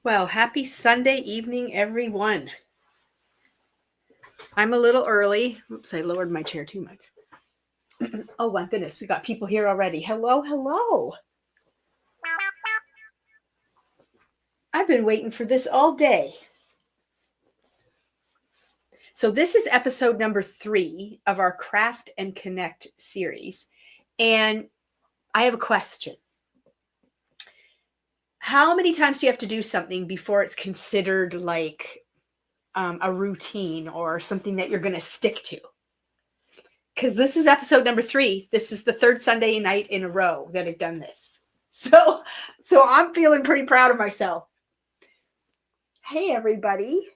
Well, happy Sunday evening, everyone. I'm a little early. Oops, I lowered my chair too much. Oh my goodness, we got people here already. Hello, hello. I've been waiting for this all day. So this is episode number 3 of our Craft and Connect series. And I have a question. How many times do you have to do something before it's considered like a routine or something that you're going to stick to? Because this is episode number 3. This is the third Sunday night in a row that I've done this. So I'm feeling pretty proud of myself. Hey, everybody.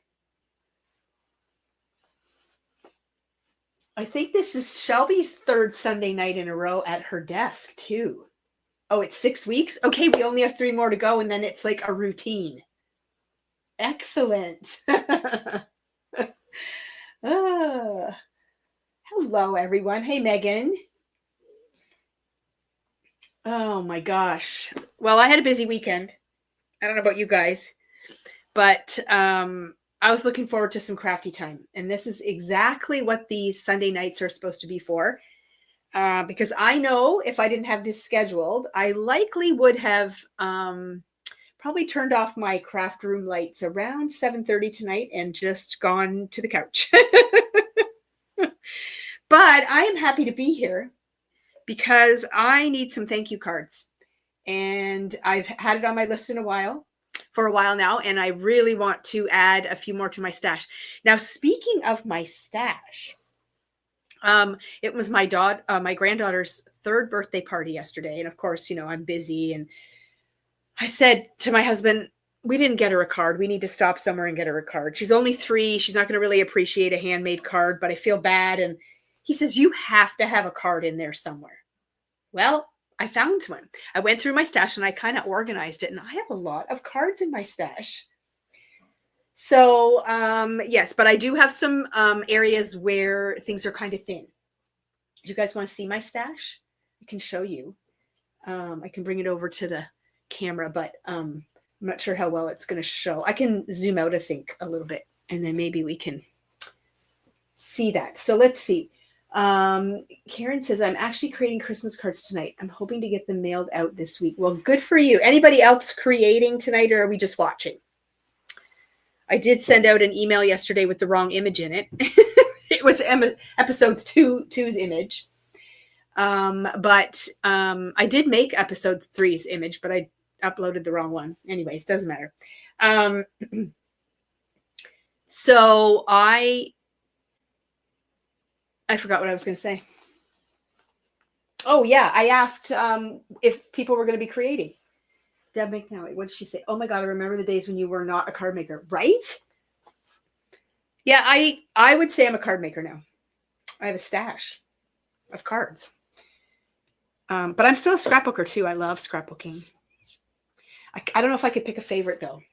I think this is Shelby's third Sunday night in a row at her desk, too. Oh, it's 6 weeks? Okay, we only have 3 more to go, and then it's like a routine. Excellent. Hello, everyone. Hey, Megan. Oh, my gosh. Well, I had a busy weekend. I don't know about you guys, but I was looking forward to some crafty time. And this is exactly what these Sunday nights are supposed to be for. Because I know if I didn't have this scheduled, I likely would have probably turned off my craft room lights around 7:30 tonight and just gone to the couch. But I am happy to be here because I need some thank you cards. And I've had it on my list for a while now, and I really want to add a few more to my stash. Now, speaking of my stash, it was my granddaughter's 3rd birthday party yesterday. And of course, I'm busy. And I said to my husband, we didn't get her a card. We need to stop somewhere and get her a card. She's only 3. She's not going to really appreciate a handmade card, but I feel bad. And he says, you have to have a card in there somewhere. Well, I found one. I went through my stash and I kind of organized it, and I have a lot of cards in my stash. So, yes, but I do have some areas where things are kind of thin. Do you guys want to see my stash? I can show you. I can bring it over to the camera, but I'm not sure how well it's going to show. I can zoom out, I think, a little bit, and then maybe we can see that. So let's see. Karen says, I'm actually creating Christmas cards tonight. I'm hoping to get them mailed out this week. Well, good for you. Anybody else creating tonight, or are we just watching? I did send out an email yesterday with the wrong image in it. It was episode 2's image. But I did make episode 3's image, but I uploaded the wrong one. Anyways, doesn't matter. So I forgot what I was going to say. Oh, yeah. I asked if people were going to be creating. Deb McNally, what did she say? Oh, my God, I remember the days when you were not a card maker. Right? Yeah, I would say I'm a card maker now. I have a stash of cards. But I'm still a scrapbooker, too. I love scrapbooking. I don't know if I could pick a favorite, though.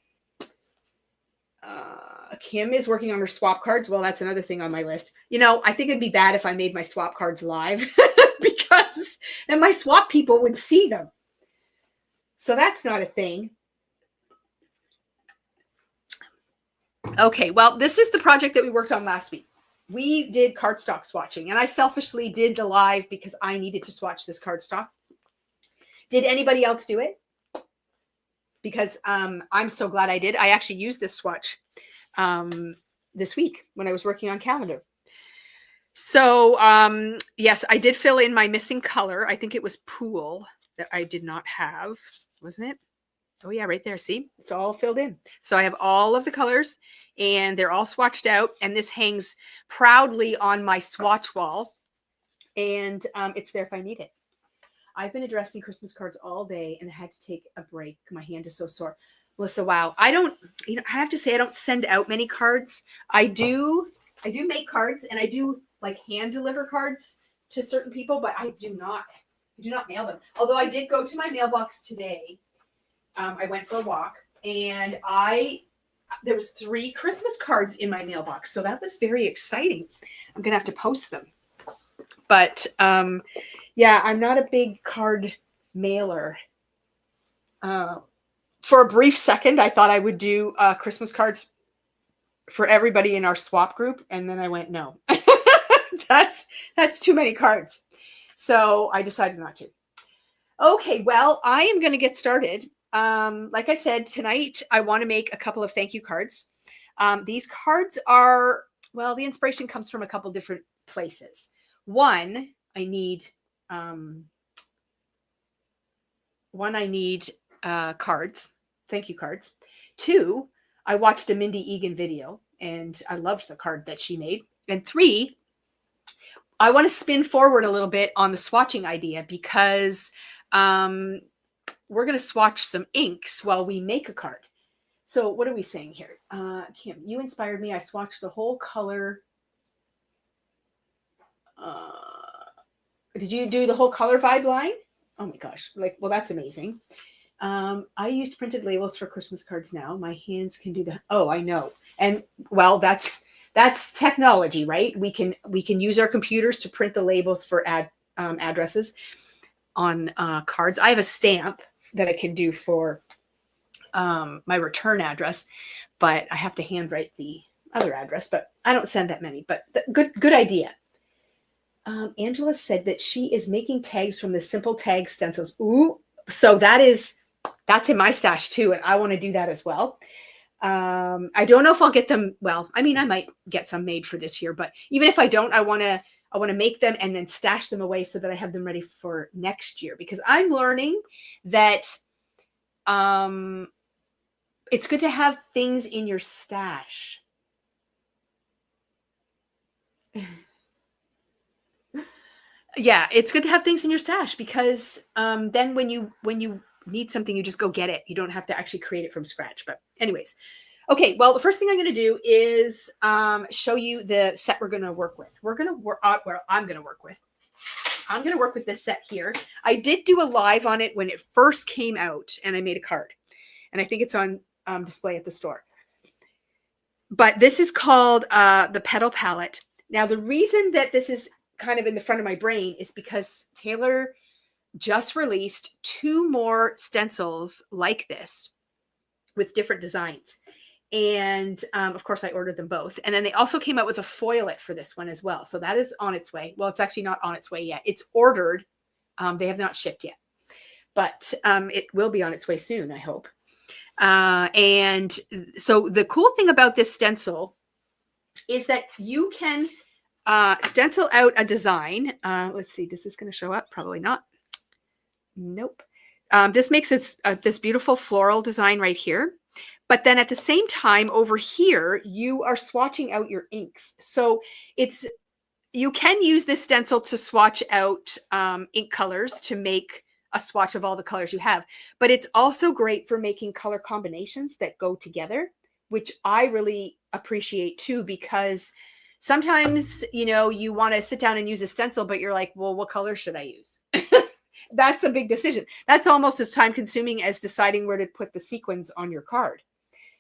Kim is working on her swap cards. Well, that's another thing on my list. I think it'd be bad if I made my swap cards live because then my swap people would see them. So that's not a thing. Okay, well, this is the project that we worked on last week. We did cardstock swatching, and I selfishly did the live because I needed to swatch this cardstock. Did anybody else do it? Because I'm so glad I did. I actually used this swatch this week when I was working on calendar. So, yes, I did fill in my missing color. I think it was Pool that I did not have, wasn't it? Oh, yeah, right there. See, it's all filled in. So I have all of the colors, and they're all swatched out, and this hangs proudly on my swatch wall, and it's there if I need it. I've been addressing Christmas cards all day, and I had to take a break. My hand is so sore. Melissa, wow. I have to say I don't send out many cards. I do make cards, and I do like hand deliver cards to certain people, but I do not mail them. Although I did go to my mailbox today. I went for a walk, and there was 3 Christmas cards in my mailbox. So that was very exciting. I'm going to have to post them. But yeah, I'm not a big card mailer. For a brief second, I thought I would do Christmas cards for everybody in our swap group. And then I went, no, that's too many cards. So I decided not to. Okay, well, I am going to get started. Like I said, tonight, I want to make a couple of thank you cards. These cards are, well, the inspiration comes from a couple different places. One, I need cards, thank you cards. Two, I watched a Mindy Egan video and I loved the card that she made. And three, I want to spin forward a little bit on the swatching idea because we're going to swatch some inks while we make a card. So what are we saying here? Kim, you inspired me. I swatched the whole color. Did you do the whole color vibe line? Oh my gosh. Like, well, that's amazing. I used printed labels for Christmas cards now. My hands can do that. Oh, I know. And well, that's technology, right? We can use our computers to print the labels for addresses on cards. I have a stamp that I can do for my return address, but I have to handwrite the other address, but I don't send that many, but good idea. Angela said that she is making tags from the simple tag stencils. Ooh, so that's in my stash too. And I want to do that as well. I don't know if I'll get them. Well, I mean, I might get some made for this year, but even if I don't, I want to make them and then stash them away so that I have them ready for next year, because I'm learning that, it's good to have things in your stash. Yeah, it's good to have things in your stash because then when you need something, you just go get it. You don't have to actually create it from scratch. But anyways, okay. Well, the first thing I'm going to do is show you the set we're going to work with. I'm going to work with this set here. I did do a live on it when it first came out, and I made a card, and I think it's on display at the store. But this is called the Petal palette. Now, the reason that this is kind of in the front of my brain is because Taylor just released 2 more stencils like this with different designs. And of course, I ordered them both. And then they also came out with a foilet for this one as well. So that is on its way. Well, it's actually not on its way yet. It's ordered. They have not shipped yet, but it will be on its way soon, I hope. And so the cool thing about this stencil is that you can stencil out a design. Let's see, is this going to show up? Probably not. Nope. This makes it this beautiful floral design right here. But then at the same time over here, you are swatching out your inks. So you can use this stencil to swatch out ink colors to make a swatch of all the colors you have. But it's also great for making color combinations that go together, which I really appreciate too, because sometimes, you want to sit down and use a stencil, but you're like, well, what color should I use? That's a big decision. That's almost as time consuming as deciding where to put the sequins on your card.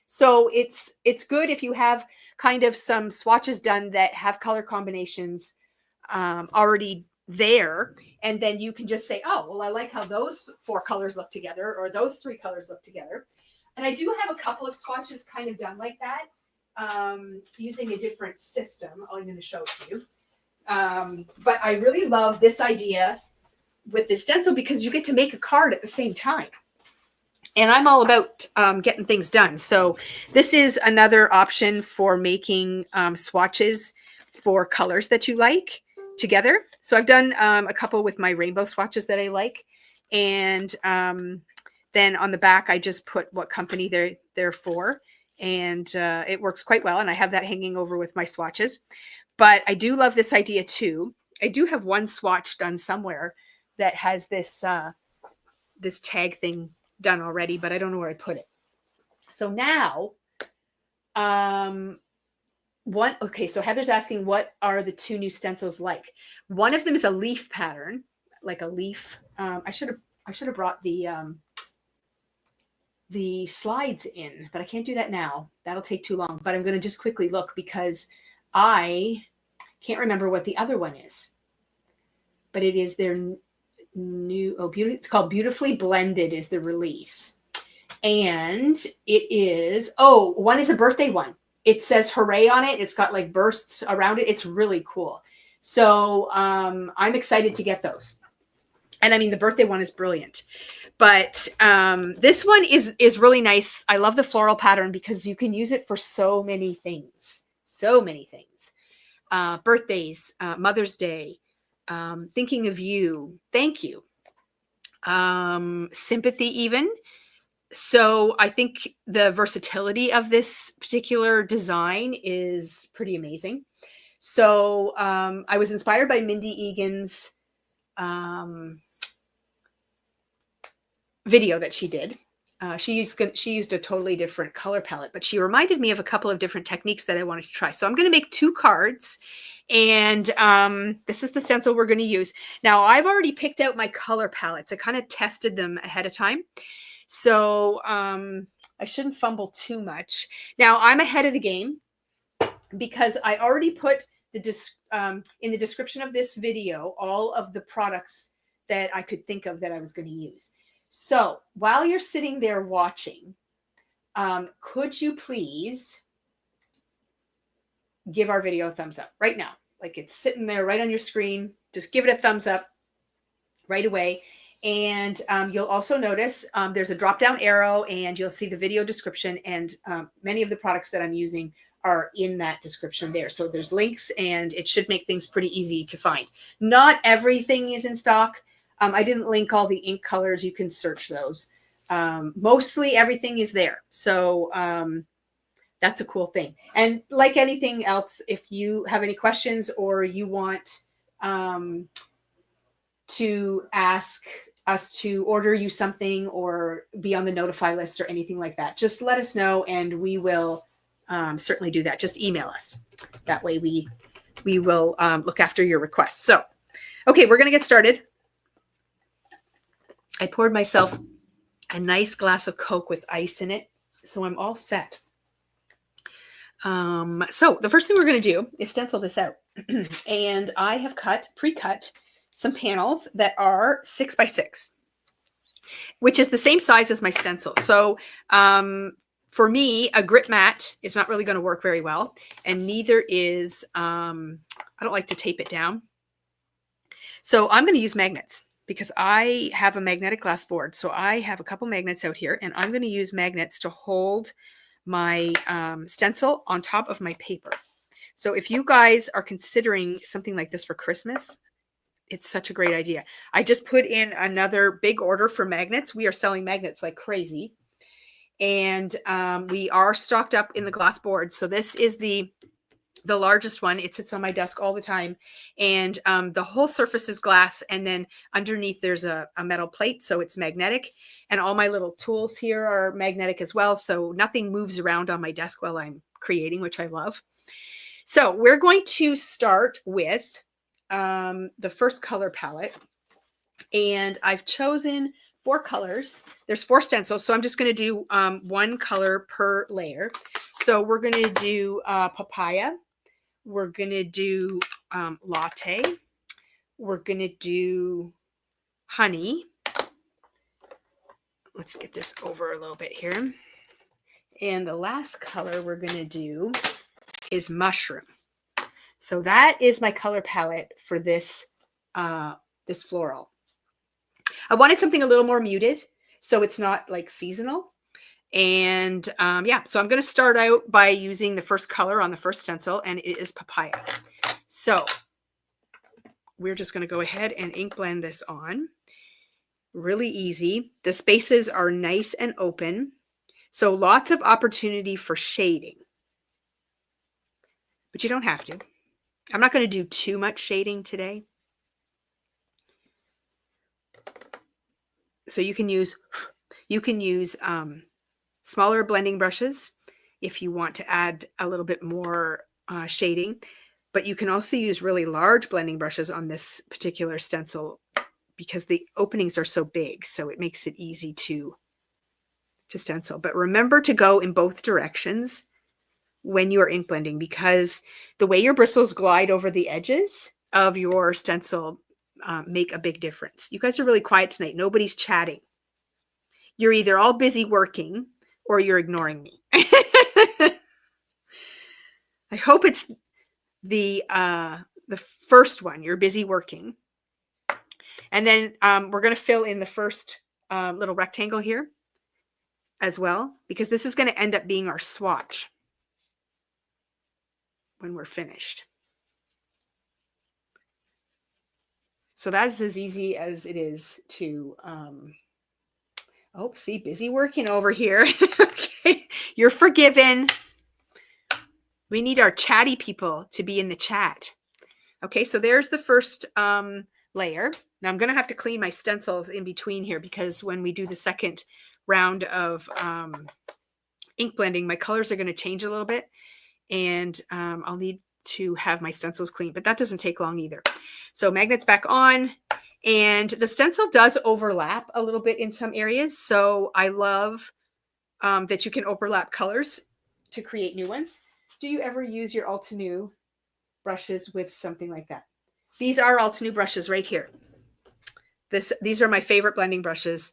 So it's good if you have kind of some swatches done that have color combinations already there. And then you can just say, oh, well, I like how those 4 colors look together or those 3 colors look together. And I do have a couple of swatches kind of done like that. Using a different system. I'm going to show it to you. But I really love this idea with this stencil because you get to make a card at the same time. And I'm all about getting things done. So this is another option for making swatches for colors that you like together. So I've done a couple with my rainbow swatches that I like. And then on the back, I just put what company they're for. And it works quite well. And I have that hanging over with my swatches. But I do love this idea too. I do have one swatch done somewhere that has this this tag thing done already, but I don't know where I put it. So now, okay, so Heather's asking, what are the 2 new stencils like? One of them is a leaf pattern, like a leaf. I should have brought the slides in, but I can't do that now. That'll take too long, but I'm going to just quickly look because I can't remember what the other one is, but it is their new, it's called Beautifully Blended is the release. And it is, oh, one is a birthday one. It says hooray on it. It's got like bursts around it. It's really cool. So I'm excited to get those. And I mean, the birthday one is brilliant. But this one is really nice. I love the floral pattern because you can use it for so many things. So many things. Birthdays, Mother's Day, thinking of you, thank you, sympathy even. So I think the versatility of this particular design is pretty amazing. So I was inspired by Mindy Egan's video that she did. She used a totally different color palette, but she reminded me of a couple of different techniques that I wanted to try. So I'm going to make 2 cards, and this is the stencil we're going to use. Now, I've already picked out my color palettes. I kind of tested them ahead of time. So I shouldn't fumble too much. Now, I'm ahead of the game because I already put in the description of this video all of the products that I could think of that I was going to use. So while you're sitting there watching, could you please give our video a thumbs up right now? Like it's sitting there right on your screen. Just give it a thumbs up right away. And you'll also notice there's a drop-down arrow, and you'll see the video description, and many of the products that I'm using are in that description there. So there's links, and it should make things pretty easy to find. Not everything is in stock. I didn't link all the ink colors. You can search those. Mostly everything is there. So that's a cool thing. And like anything else, if you have any questions or you want to ask us to order you something or be on the notify list or anything like that, just let us know and we will certainly do that. Just email us. That way we will look after your requests. So, okay, we're going to get started. I poured myself a nice glass of Coke with ice in it, so I'm all set. So the first thing we're going to do is stencil this out. And I have pre-cut some panels that are 6 by 6, which is the same size as my stencil. So for me, a grip mat is not really going to work very well, and neither is, I don't like to tape it down. So I'm going to use magnets because I have a magnetic glass board. So I have a couple magnets out here, and I'm going to use magnets to hold my stencil on top of my paper. So if you guys are considering something like this for Christmas, it's such a great idea. I just put in another big order for magnets. We are selling magnets like crazy. And we are stocked up in the glass board. So this is the largest one. It sits on my desk all the time. And the whole surface is glass. And then underneath there's a metal plate. So it's magnetic. And all my little tools here are magnetic as well. So nothing moves around on my desk while I'm creating, which I love. So we're going to start with the first color palette. And I've chosen 4 colors. There's 4 stencils. So I'm just going to do 1 color per layer. So we're going to do Papaya. We're going to do Latte. We're going to do Honey. Let's get this over a little bit here. And the last color we're going to do is Mushroom. So that is my color palette for this, this floral. I wanted something a little more muted, so it's not like seasonal. And yeah, so I'm going to start out by using the first color on the first stencil, and it is Papaya. So we're just going to go ahead and ink blend this on. Really easy. The spaces are nice and open, so lots of opportunity for shading. But you don't have to. I'm not going to do too much shading today. So you can use smaller blending brushes if you want to add a little bit more shading, but you can also use really large blending brushes on this particular stencil because the openings are so big, so it makes it easy to stencil. But remember to go in both directions when you are ink blending, because the way your bristles glide over the edges of your stencil make a big difference. You guys are really quiet tonight. Nobody's chatting. You're either all busy working or you're ignoring me. I hope it's the first one. You're busy working. And then we're going to fill in the first little rectangle here as well, because this is going to end up being our swatch when we're finished. So that's as easy as it is to, oh, see, busy working over here. Okay, you're forgiven. We need our chatty people to be in the chat. Okay, so there's the first layer. Now I'm going to have to clean my stencils in between here, because when we do the second round of ink blending, my colors are going to change a little bit, and I'll need to have my stencils clean, but that doesn't take long either. So magnets back on, and the stencil does overlap a little bit in some areas. So I love that you can overlap colors to create new ones. Do you ever use your Altenew brushes with something like that? These are Altenew brushes right here. These are my favorite blending brushes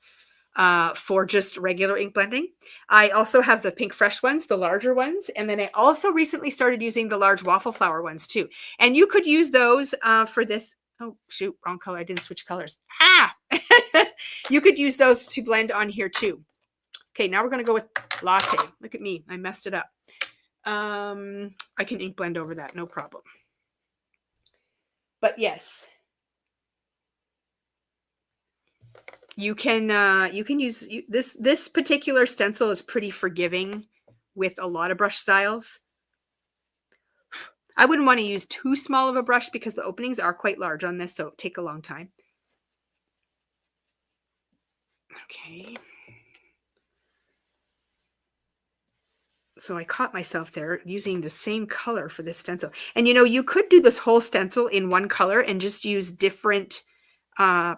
for just regular ink blending. I also have the Pink Fresh ones, the larger ones. And then I also recently started using the large waffle flower ones too. And you could use those for this. Oh, shoot, wrong color. I didn't switch colors. Ah, you could use those to blend on here too. Okay, now we're going to go with Latte. Look at me. I messed it up. I can ink blend over that. No problem. But yes, you can use this particular stencil is pretty forgiving with a lot of brush styles. I wouldn't want to use too small of a brush because the openings are quite large on this, so it'll take a long time. Okay. So I caught myself there using the same color for this stencil. And you know, you could do this whole stencil in one color and just use different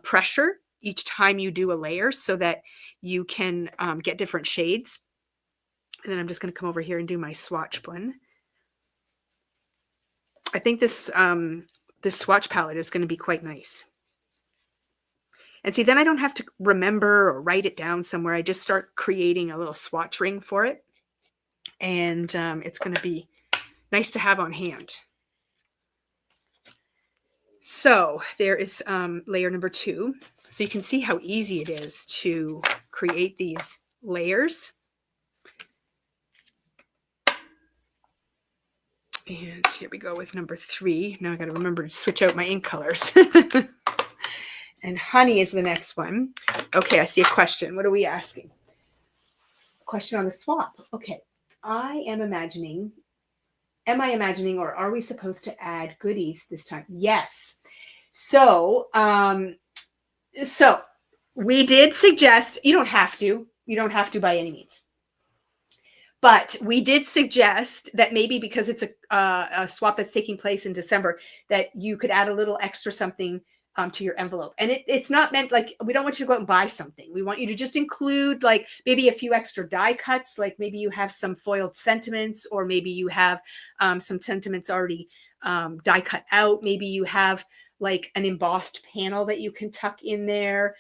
pressure each time you do a layer so that you can get different shades. And then I'm just going to come over here and do my swatch one. I think this swatch palette is going to be quite nice. And see, then I don't have to remember or write it down somewhere. I just start creating a little swatch ring for it. And it's going to be nice to have on hand. So there is layer number 2. So you can see how easy it is to create these layers. And here we go with number 3. Now I got to remember to switch out my ink colors. And honey is the next one. Okay, I see a question. What are we asking? Question on the swap. Okay. Am I imagining, or are we supposed to add goodies this time? Yes. So, we did suggest, you don't have to by any means, but we did suggest that maybe because it's a swap that's taking place in December, that you could add a little extra something to your envelope. And it's not meant like, we don't want you to go out and buy something. We want you to just include like maybe a few extra die cuts, like maybe you have some foiled sentiments, or maybe you have some sentiments already die cut out. Maybe you have like an embossed panel that you can tuck in there.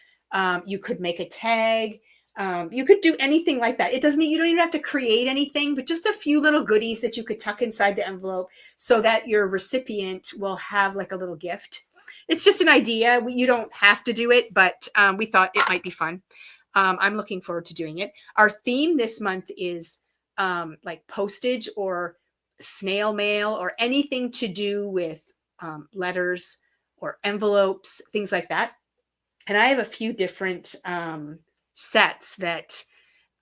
You could make a tag. You could do anything like that. You don't even have to create anything, but just a few little goodies that you could tuck inside the envelope so that your recipient will have like a little gift. It's just an idea. You don't have to do it, but we thought it might be fun. I'm looking forward to doing it. Our theme this month is like postage or snail mail or anything to do with letters or envelopes, things like that. And I have a few different sets that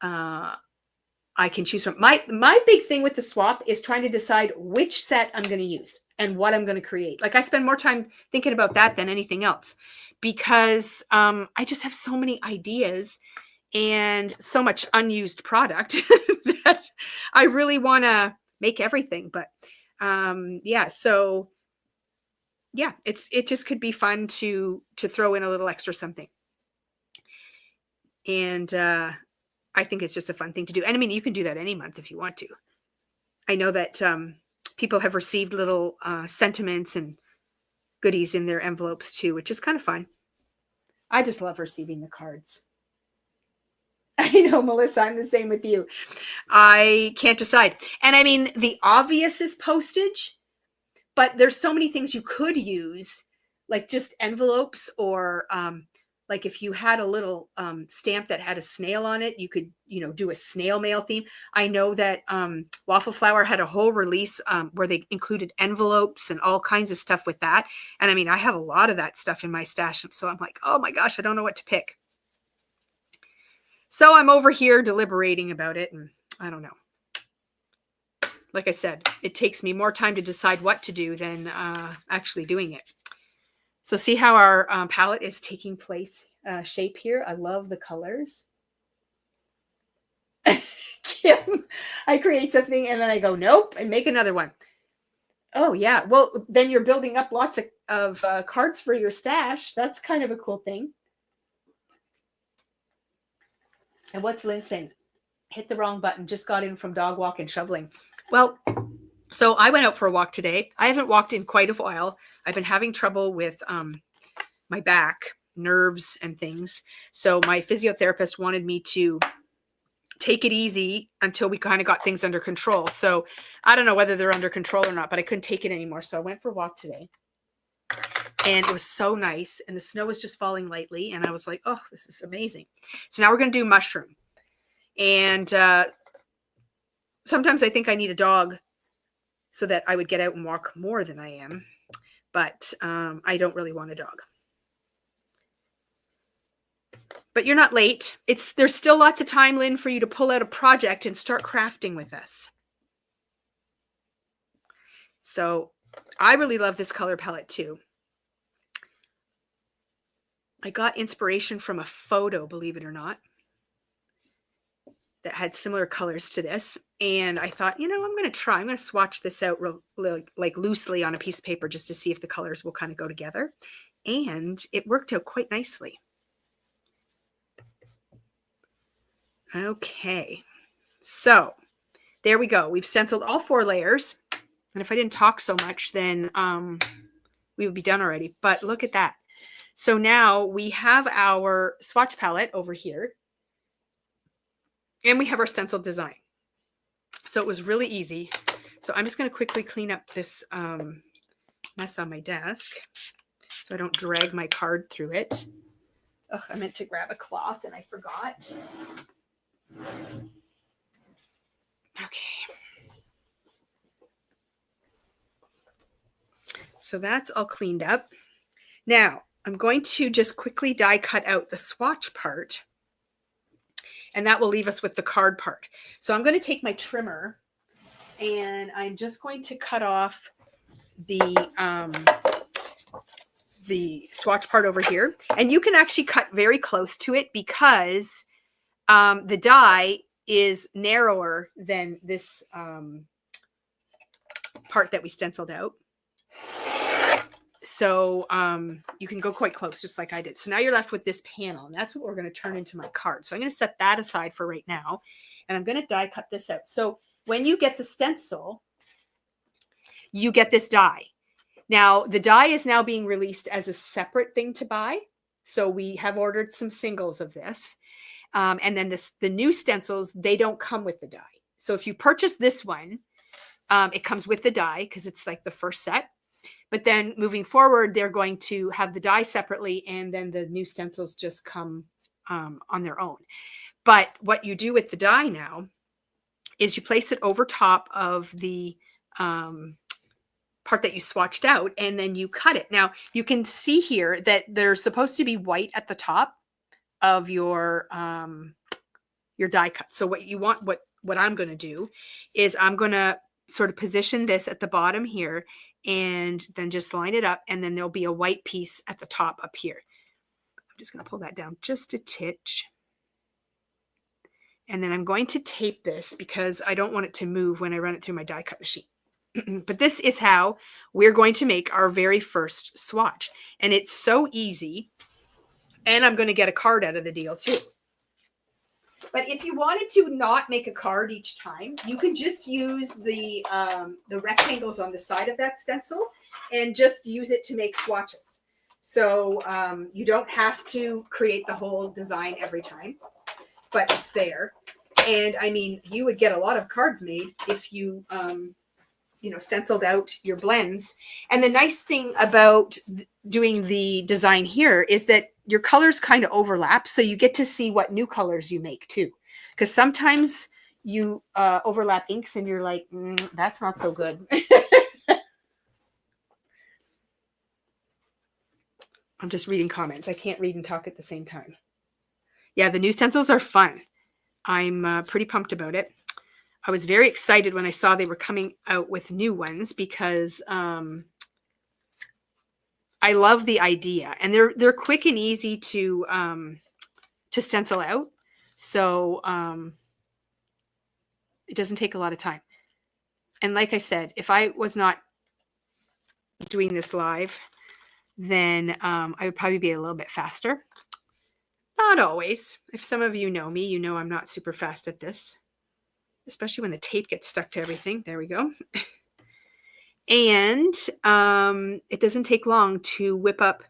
I can choose from. My big thing with the swap is trying to decide which set I'm going to use and what I'm going to create. Like I spend more time thinking about that than anything else, because I just have so many ideas and so much unused product that I really want to make everything. But yeah, so yeah, it just could be fun to throw in a little extra something. And I think it's just a fun thing to do. And I mean, you can do that any month if you want to. I know that people have received little sentiments and goodies in their envelopes too, which is kind of fun. I just love receiving the cards. I know, Melissa, I'm the same with you. I can't decide. And I mean, the obvious is postage, but there's so many things you could use, like just envelopes, or like if you had a little stamp that had a snail on it, you could, do a snail mail theme. I know that Waffle Flower had a whole release where they included envelopes and all kinds of stuff with that. And I mean, I have a lot of that stuff in my stash. So I'm like, oh my gosh, I don't know what to pick. So I'm over here deliberating about it, and I don't know. Like I said, it takes me more time to decide what to do than actually doing it. So see how our palette is taking shape here? I love the colors. Kim, I create something and then I go, nope, and make another one. Oh, yeah. Well, then you're building up lots of cards for your stash. That's kind of a cool thing. And what's Lynn saying? Hit the wrong button. Just got in from dog walk and shoveling. Well, so I went out for a walk today. I haven't walked in quite a while. I've been having trouble with my back, nerves and things. So my physiotherapist wanted me to take it easy until we kind of got things under control. So I don't know whether they're under control or not, but I couldn't take it anymore. So I went for a walk today. And it was so nice. And the snow was just falling lightly. And I was like, oh, this is amazing. So now we're going to do mushroom. And sometimes I think I need a dog so that I would get out and walk more than I am. But I don't really want a dog. But you're not late. There's still lots of time, Lynn, for you to pull out a project and start crafting with us. So I really love this color palette too. I got inspiration from a photo, believe it or not, that had similar colors to this. And I thought, I'm going to swatch this out like loosely on a piece of paper just to see if the colors will kind of go together. And it worked out quite nicely. Okay. So there we go. We've stenciled all 4 layers. And if I didn't talk so much, then we would be done already. But look at that. So now we have our swatch palette over here. And we have our stenciled design. So it was really easy. So I'm just going to quickly clean up this mess on my desk so I don't drag my card through it. Ugh, I meant to grab a cloth and I forgot. Okay. So that's all cleaned up. Now I'm going to just quickly die cut out the swatch part. And that will leave us with the card part. So I'm going to take my trimmer and I'm just going to cut off the swatch part over here. And you can actually cut very close to it because the die is narrower than this part that we stenciled out. So you can go quite close, just like I did. So now you're left with this panel, and that's what we're going to turn into my card. So I'm going to set that aside for right now, and I'm going to die cut this out. So when you get the stencil, you get this die. Now, the die is now being released as a separate thing to buy. So we have ordered some singles of this. And then the new stencils, they don't come with the die. So if you purchase this one, it comes with the die because it's like the first set. But then moving forward, they're going to have the die separately, and then the new stencils just come on their own. But what you do with the die now is you place it over top of the part that you swatched out, and then you cut it. Now, you can see here that there's supposed to be white at the top of your die cut. So what you want, what I'm going to do is I'm going to sort of position this at the bottom here, and then just line it up, and then there'll be a white piece at the top up here. I'm just going to pull that down just a titch. And then I'm going to tape this because I don't want it to move when I run it through my die cut machine. But this is how we're going to make our very first swatch. And it's so easy. And I'm going to get a card out of the deal too. But if you wanted to not make a card each time, you can just use the rectangles on the side of that stencil and just use it to make swatches. So you don't have to create the whole design every time. but it's there. And I mean, you would get a lot of cards made if you, you know, stenciled out your blends. And the nice thing about doing the design here is that your colors kind of overlap. So you get to see what new colors you make too. Because sometimes you overlap inks and you're like, that's not so good. I'm just reading comments. I can't read and talk at the same time. Yeah, the new stencils are fun. I'm pretty pumped about it. I was very excited when I saw they were coming out with new ones because I love the idea, and they're quick and easy to stencil out. So it doesn't take a lot of time. And like I said, if I was not doing this live, then I would probably be a little bit faster. Not always. If some of you know me, you know I'm not super fast at this, especially when the tape gets stuck to everything. There we go. And it doesn't take long to whip up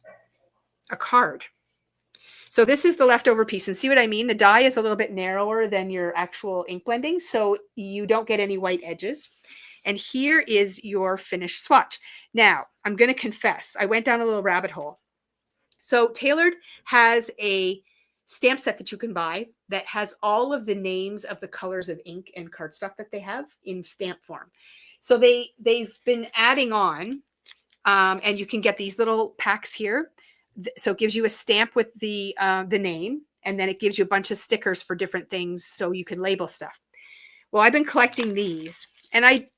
a card. So this is the leftover piece, and see what I mean? The die is a little bit narrower than your actual ink blending, so you don't get any white edges. And here is your finished swatch. Now, I'm going to confess, I went down a little rabbit hole. So Tailored has a stamp set that you can buy that has all of the names of the colors of ink and cardstock that they have in stamp form. So they've been adding on, and you can get these little packs here. So it gives you a stamp with the name, and then it gives you a bunch of stickers for different things so you can label stuff. Well, I've been collecting these, and I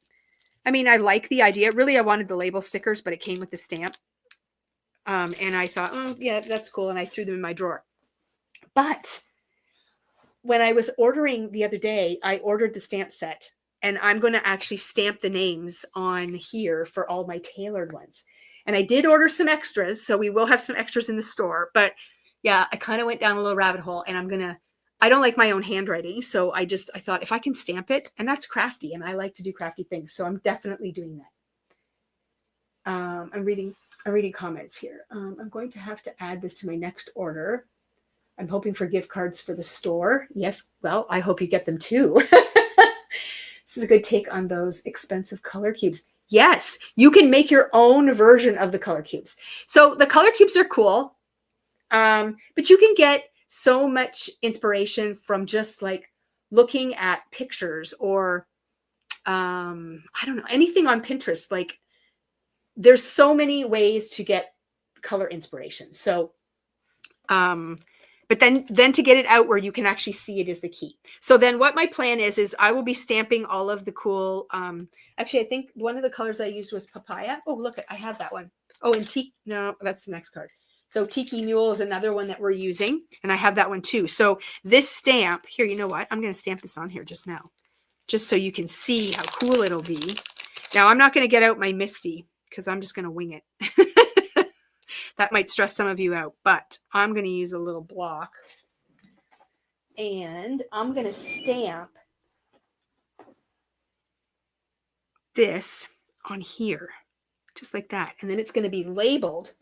mean, I like the idea. Really, I wanted the label stickers, but it came with the stamp. And I thought, oh, yeah, that's cool. And I threw them in my drawer. But when I was ordering the other day, I ordered the stamp set, and I'm going to actually stamp the names on here for all my tailored ones. And I did order some extras, so we will have some extras in the store. But yeah, I kind of went down a little rabbit hole, and I don't like my own handwriting. So I thought if I can stamp it, and that's crafty, and I like to do crafty things. So I'm definitely doing that. I'm reading comments here. I'm going to have to add this to my next order. I'm hoping for gift cards for the store. Yes, well, I hope you get them too. This is a good take on those expensive color cubes. Yes, you can make your own version of the color cubes. So the color cubes are cool, but you can get so much inspiration from just like looking at pictures or, I don't know, anything on Pinterest. Like there's so many ways to get color inspiration. So, but then to get it out where you can actually see it is the key. So then what my plan is I will be stamping all of the cool, actually, I think one of the colors I used was Papaya. Oh, look, I have that one. Oh, and no, that's the next card. So Tiki Mule is another one that we're using, and I have that one too. So this stamp here, you know what? I'm going to stamp this on here just now, just so you can see how cool it'll be. Now, I'm not going to get out my Misty because I'm just going to wing it. That might stress some of you out, but I'm going to use a little block, and I'm going to stamp this on here, just like that. And then it's going to be labeled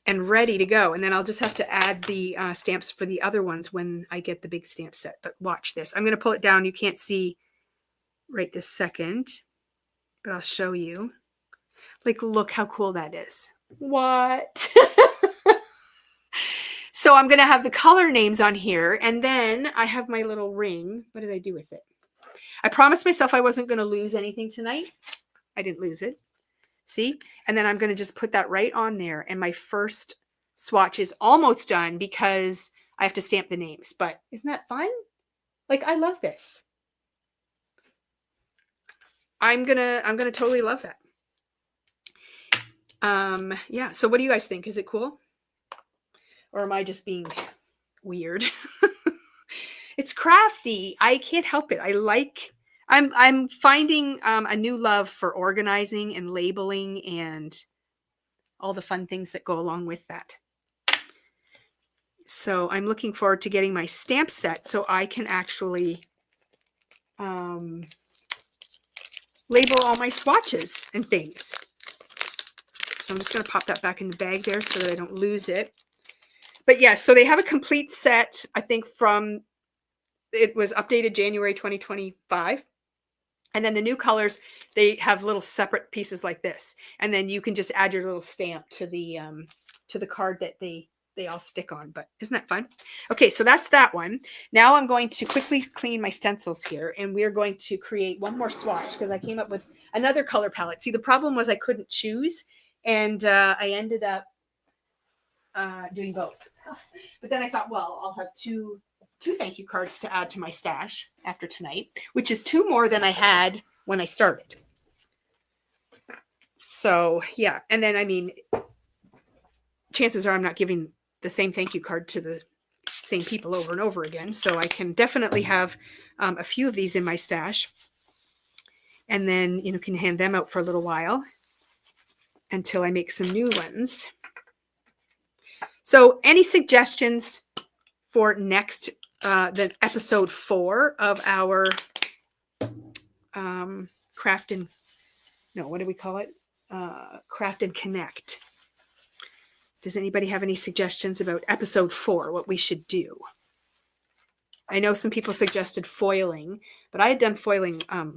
and ready to go. And then I'll just have to add the stamps for the other ones when I get the big stamp set. But watch this. I'm going to pull it down. You can't see right this second, but I'll show you. Like, look how cool that is. What? So I'm going to have the color names on here, and then I have my little ring. What did I do with it? I promised myself I wasn't going to lose anything tonight. I didn't lose it. See? And then I'm going to just put that right on there, and my first swatch is almost done because I have to stamp the names. But isn't that fun? Like, I love this. I'm gonna totally love that. Yeah. So what do you guys think? Is it cool? Or am I just being weird? It's crafty. I can't help it. I'm finding a new love for organizing and labeling and all the fun things that go along with that. So I'm looking forward to getting my stamp set so I can actually label all my swatches and things. So I'm just going to pop that back in the bag there so that I don't lose it. But yeah, so they have a complete set, I think it was updated January 2025. And then the new colors, they have little separate pieces like this. And then you can just add your little stamp to the card that they all stick on. But isn't that fun? Okay, so that's that one. Now I'm going to quickly clean my stencils here, and we're going to create one more swatch because I came up with another color palette. See, the problem was I couldn't choose, and I ended up doing both. But then I thought, well, I'll have two thank you cards to add to my stash after tonight, which is 2 more than I had when I started. So yeah, and then I mean, chances are I'm not giving the same thank you card to the same people over and over again. So I can definitely have a few of these in my stash, and then can hand them out for a little while until I make some new ones. So any suggestions for next the episode 4 of our craft and what do we call it? Craft and Connect. Does anybody have any suggestions about episode 4, what we should do? I know some people suggested foiling, but I had done foiling a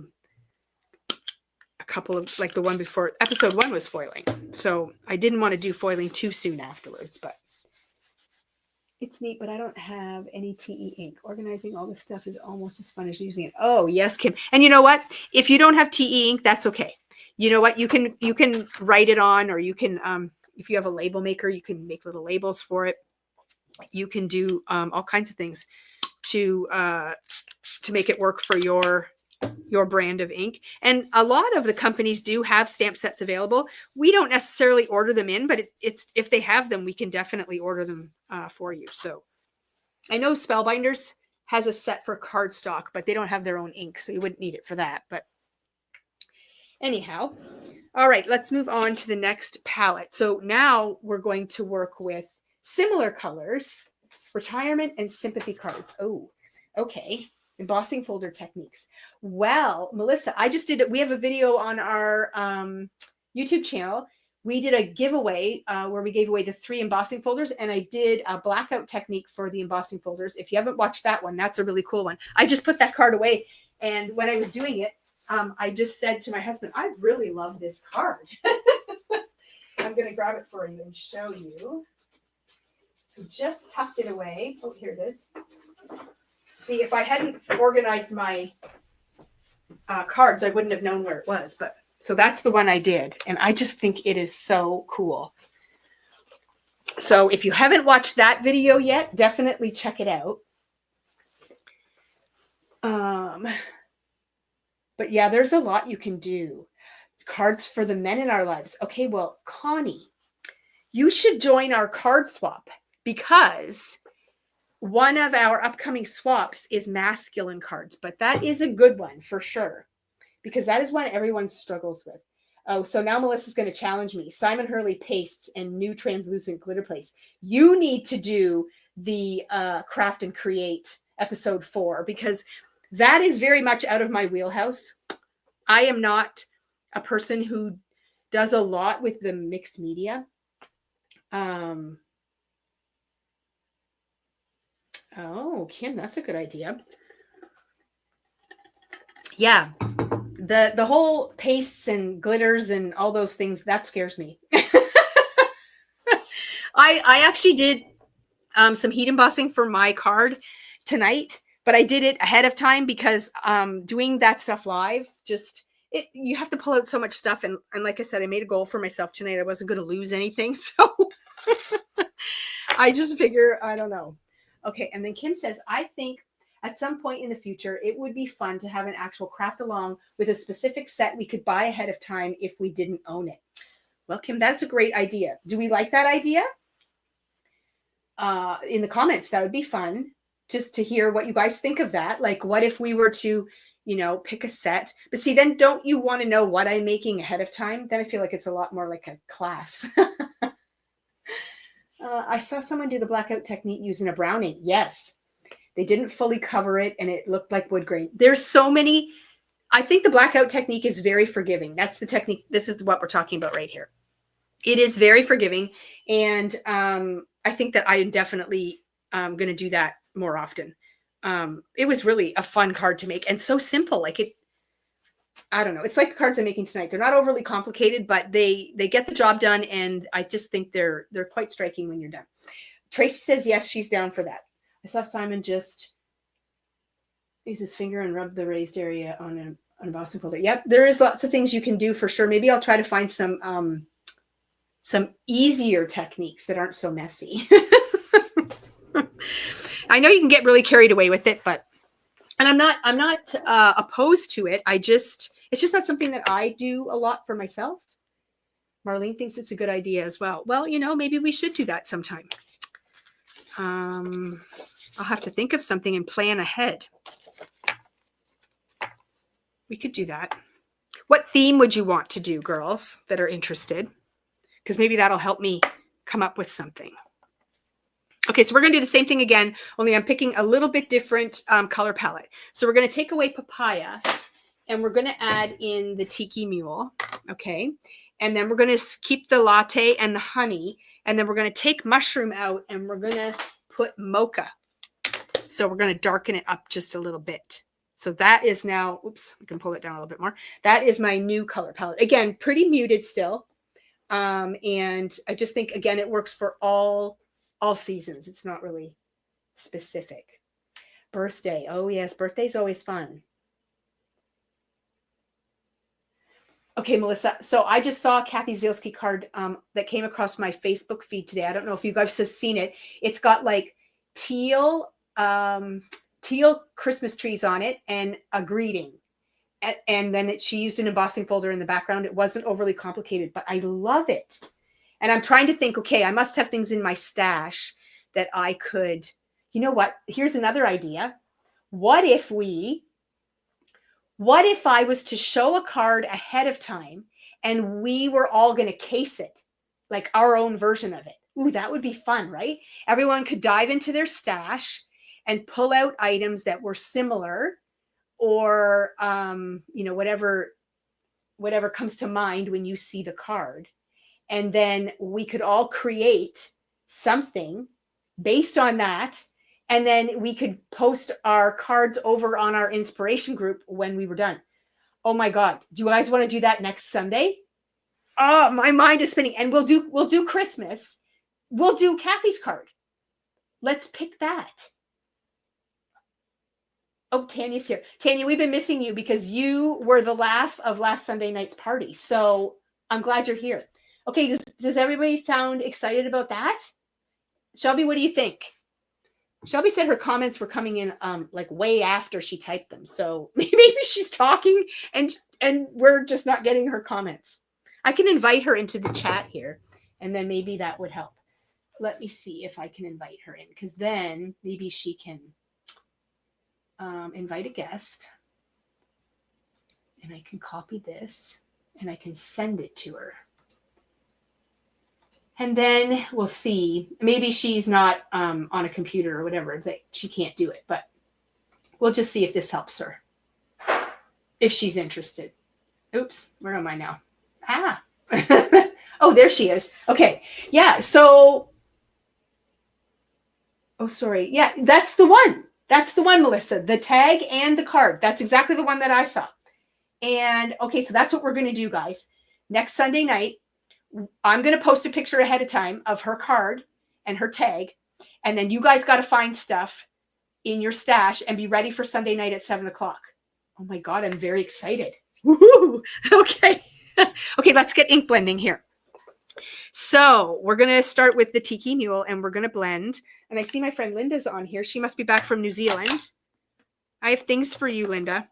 couple of, like the one before. Episode 1 was foiling. So I didn't want to do foiling too soon afterwards, but it's neat, but I don't have any TE ink. Organizing all this stuff is almost as fun as using it. Oh, yes, Kim. And you know what? If you don't have TE ink, that's okay. You know what? You can write it on, or you can, if you have a label maker, you can make little labels for it. You can do all kinds of things to make it work for your brand of ink. And a lot of the companies do have stamp sets available. We don't necessarily order them in, but it's if they have them, we can definitely order them for you. So I know Spellbinders has a set for cardstock, but they don't have their own ink, so you wouldn't need it for that. But anyhow, all right, let's move on to the next palette. So now we're going to work with similar colors, retirement and sympathy cards. Oh, okay. Embossing folder techniques. Well, Melissa, I just did it. We have a video on our YouTube channel. We did a giveaway where we gave away the 3 embossing folders, and I did a blackout technique for the embossing folders. If you haven't watched that one, that's a really cool one. I just put that card away, and when I was doing it, I just said to my husband, I really love this card. I'm going to grab it for you and show you. I just tucked it away. Oh, here it is. See, if I hadn't organized my cards, I wouldn't have known where it was. But so that's the one I did. And I just think it is so cool. So if you haven't watched that video yet, definitely check it out. But yeah, there's a lot you can do. Cards for the men in our lives. Okay, well, Connie, you should join our card swap, because one of our upcoming swaps is masculine cards, but that is a good one for sure, because that is one everyone struggles with. Oh, so now Melissa's going to challenge me. Simon Hurley pastes and new translucent glitter place. You need to do the Craft and Create episode 4, because that is very much out of my wheelhouse. I am not a person who does a lot with the mixed media. Oh, Kim, that's a good idea. Yeah, the whole pastes and glitters and all those things, that scares me. I actually did some heat embossing for my card tonight, but I did it ahead of time because doing that stuff live, you have to pull out so much stuff. And like I said, I made a goal for myself tonight. I wasn't going to lose anything. So I just figure, I don't know. Okay. And then Kim says, I think at some point in the future, it would be fun to have an actual craft along with a specific set we could buy ahead of time if we didn't own it. Well, Kim, that's a great idea. Do we like that idea? In the comments, that would be fun just to hear what you guys think of that. Like, what if we were to, pick a set? But see, then don't you want to know what I'm making ahead of time? Then I feel like it's a lot more like a class. I saw someone do the blackout technique using a brown ink. Yes, they didn't fully cover it and it looked like wood grain. There's so many. I think the blackout technique is very forgiving. That's the technique. This is what we're talking about right here. It is very forgiving. And I think that I am definitely going to do that more often. It was really a fun card to make and so simple. Like it, I don't know. It's like the cards I'm making tonight. They're not overly complicated, but they get the job done. And I just think they're quite striking when you're done. Tracy says, yes, she's down for that. I saw Simon just use his finger and rub the raised area on an embossing folder. Yep. There is lots of things you can do for sure. Maybe I'll try to find some easier techniques that aren't so messy. I know you can get really carried away with it, but, and I'm not opposed to it. It's just not something that I do a lot for myself. Marlene thinks it's a good idea as well. Well, you know, maybe we should do that sometime. I'll have to think of something and plan ahead. We could do that. What theme would you want to do, girls that are interested? Because maybe that'll help me come up with something. Okay, so we're going to do the same thing again, only I'm picking a little bit different color palette. So we're going to take away Papaya, and we're going to add in the Tiki Mule, okay? And then we're going to keep the Latte and the Honey, and then we're going to take Mushroom out, and we're going to put Mocha. So we're going to darken it up just a little bit. So that is now, oops, I can pull it down a little bit more. That is my new color palette. Again, pretty muted still. And I just think, again, it works for all seasons. It's not really specific. Birthday. Oh yes, birthday's always fun. Okay, Melissa. So I just saw Kathy Zielski card that came across my Facebook feed today. I don't know if you guys have seen it. It's got like teal Christmas trees on it and a greeting. And then she used an embossing folder in the background. It wasn't overly complicated, but I love it. And I'm trying to think, okay, I must have things in my stash that I could, you know what? Here's another idea. What if I was to show a card ahead of time and we were all going to case it, like our own version of it? Ooh, that would be fun, right? Everyone could dive into their stash and pull out items that were similar or, you know, whatever comes to mind when you see the card. And then we could all create something based on that. And then we could post our cards over on our inspiration group when we were done. Oh my God. Do you guys want to do that next Sunday? Oh, my mind is spinning. And we'll do Christmas. We'll do Kathy's card. Let's pick that. Oh, Tanya's here. Tanya, we've been missing you because you were the laugh of last Sunday night's party. So I'm glad you're here. Okay, does everybody sound excited about that? Shelby, what do you think? Shelby said her comments were coming in like way after she typed them. So maybe she's talking and we're just not getting her comments. I can invite her into the chat here, and then maybe that would help. Let me see if I can invite her in, because then maybe she can invite a guest. And I can copy this and I can send it to her. And then we'll see. Maybe she's not on a computer or whatever, that she can't do it. But we'll just see if this helps her, if she's interested. Oops, where am I now? Ah. Oh, there she is. Okay. Yeah. So, oh, sorry. Yeah, that's the one. That's the one, Melissa. The tag and the card. That's exactly the one that I saw. And okay, so that's what we're going to do, guys. Next Sunday night, I'm going to post a picture ahead of time of her card and her tag. And then you guys got to find stuff in your stash and be ready for Sunday night at 7:00. Oh my God, I'm very excited. Woohoo! Okay. Okay, let's get ink blending here. So we're going to start with the Tiki Mule and we're going to blend. And I see my friend Linda's on here. She must be back from New Zealand. I have things for you, Linda.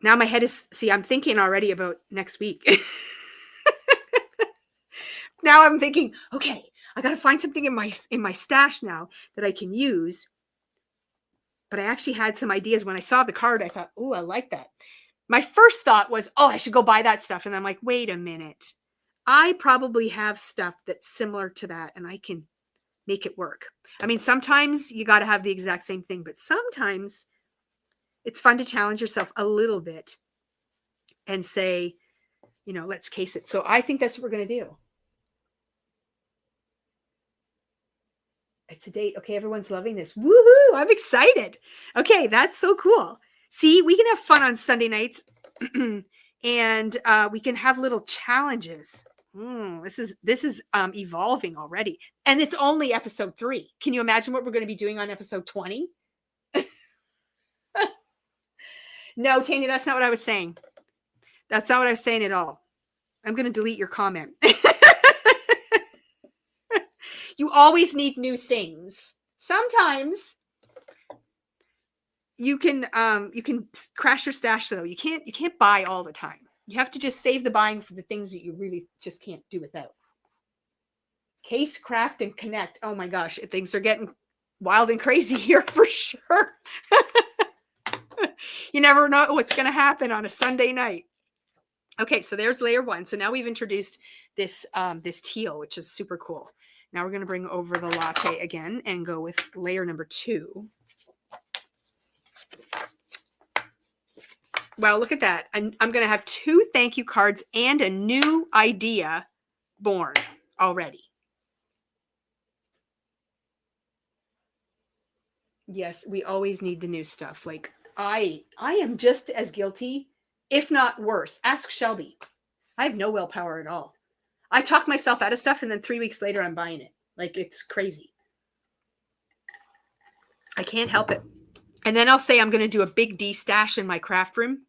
Now my head is, see, I'm thinking already about next week. Now I'm thinking, okay, I got to find something in my stash now that I can use. But I actually had some ideas. When I saw the card, I thought, oh, I like that. My first thought was, oh, I should go buy that stuff. And I'm like, wait a minute. I probably have stuff that's similar to that and I can make it work. I mean, sometimes you got to have the exact same thing, but sometimes it's fun to challenge yourself a little bit and say, you know, let's case it. So I think that's what we're going to do. It's a date. Okay, everyone's loving this. Woohoo! I'm excited. Okay, that's so cool. See, we can have fun on Sunday nights and we can have little challenges. This is evolving already. And it's only episode 3. Can you imagine what we're going to be doing on episode 20? No, Tanya, that's not what I was saying. That's not what I was saying at all. I'm going to delete your comment. You always need new things. Sometimes you can crash your stash though. You can't buy all the time. You have to just save the buying for the things that you really just can't do without. Case, craft, and connect. Oh my gosh, things are getting wild and crazy here for sure. You never know what's going to happen on a Sunday night. Okay, so there's layer 1. So now we've introduced this this teal, which is super cool. Now we're going to bring over the latte again and go with layer number 2. Wow, look at that. I'm going to have 2 thank you cards and a new idea born already. Yes, we always need the new stuff. Like I am just as guilty, if not worse. Ask Shelby. I have no willpower at all. I talk myself out of stuff and then 3 weeks later I'm buying it. Like it's crazy. I can't help it. And then I'll say I'm going to do a big D-stash in my craft room.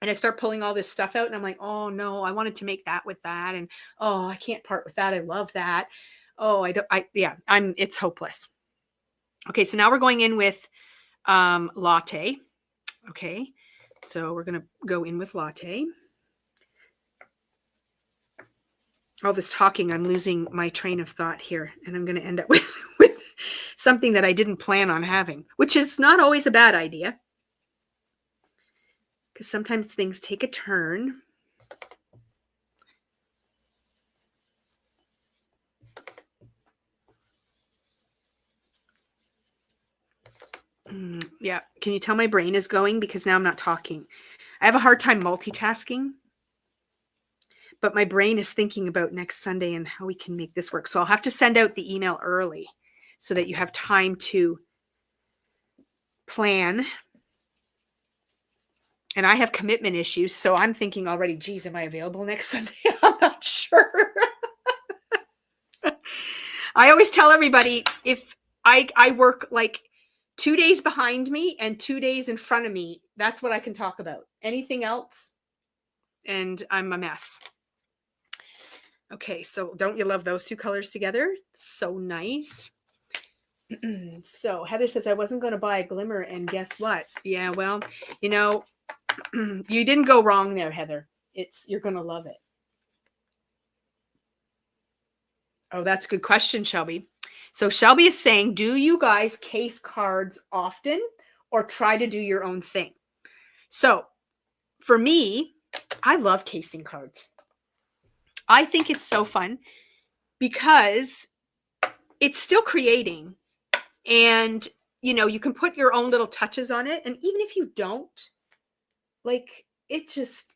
And I start pulling all this stuff out and I'm like, oh no, I wanted to make that with that. And oh, I can't part with that. I love that. Oh, it's hopeless. Okay, so now we're going in with latte. Okay, so we're going to go in with latte. All this talking, I'm losing my train of thought here. And I'm going to end up with something that I didn't plan on having, which is not always a bad idea. Because sometimes things take a turn. Yeah. Can you tell my brain is going? Because now I'm not talking. I have a hard time multitasking. But my brain is thinking about next Sunday and how we can make this work. So I'll have to send out the email early so that you have time to plan. And I have commitment issues. So I'm thinking already, geez, am I available next Sunday? I'm not sure. I always tell everybody if I work like 2 days behind me and 2 days in front of me, that's what I can talk about. Anything else, and I'm a mess. Okay, so don't you love those 2 colors together? So nice. So Heather says, I wasn't going to buy a glimmer, and guess what? Yeah, well, you know, you didn't go wrong there, Heather. You're going to love it. Oh, that's a good question, Shelby. So Shelby is saying, do you guys case cards often or try to do your own thing? So for me, I love casing cards. I think it's so fun because it's still creating and, you know, you can put your own little touches on it. And even if you don't, like, it just,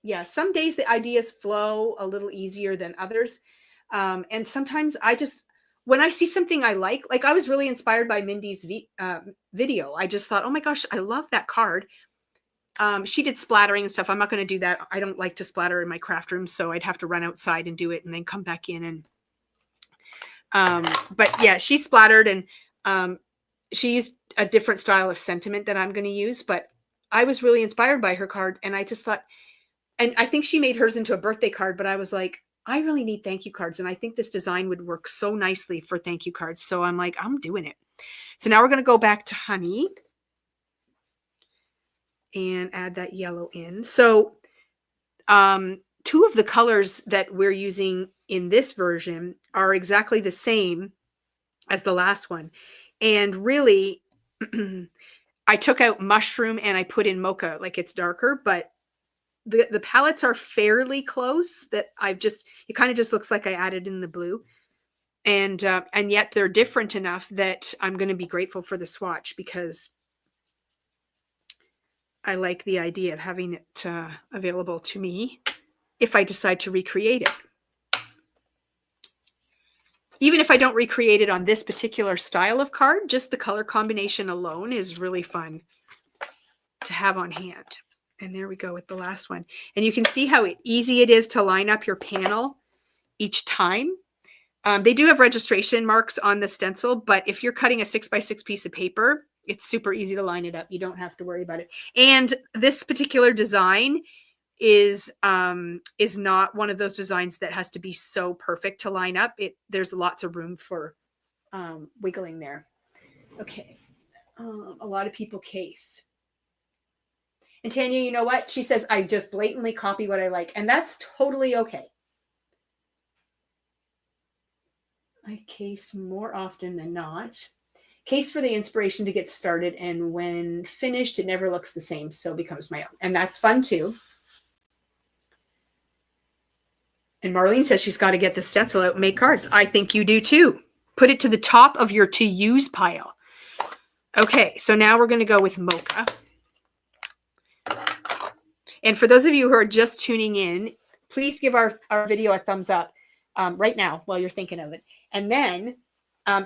yeah, some days the ideas flow a little easier than others. And sometimes when I see something I like I was really inspired by Mindy's video. I just thought, oh my gosh, I love that card. She did splattering and stuff. I'm not going to do that. I don't like to splatter in my craft room, so I'd have to run outside and do it and then come back in. And but yeah, she splattered and she used a different style of sentiment that I'm going to use. But I was really inspired by her card, and I just thought, and I think she made hers into a birthday card. But I was like, I really need thank you cards, and I think this design would work so nicely for thank you cards. So I'm like, I'm doing it. So now we're going to go back to honey and add that yellow in. So 2 of the colors that we're using in this version are exactly the same as the last one. And really, I took out mushroom and I put in mocha, like it's darker, but the palettes are fairly close that it kind of just looks like I added in the blue. And yet they're different enough that I'm going to be grateful for the swatch because I like the idea of having it available to me if I decide to recreate it. Even if I don't recreate it on this particular style of card, just the color combination alone is really fun to have on hand. And there we go with the last one. And you can see how easy it is to line up your panel each time. They do have registration marks on the stencil, but if you're cutting a 6x6 piece of paper, it's super easy to line it up. You don't have to worry about it. And this particular design is not one of those designs that has to be so perfect to line up. There's lots of room for wiggling there. Okay. A lot of people case. And Tanya, you know what? She says, I just blatantly copy what I like. And that's totally okay. I case more often than not. Case for the inspiration to get started. And when finished, it never looks the same. So it becomes my own. And that's fun too. And Marlene says she's got to get the stencil out and make cards. I think you do too. Put it to the top of your to use pile. Okay, so now we're going to go with Mocha. And for those of you who are just tuning in, please give our video a thumbs up right now while you're thinking of it. And then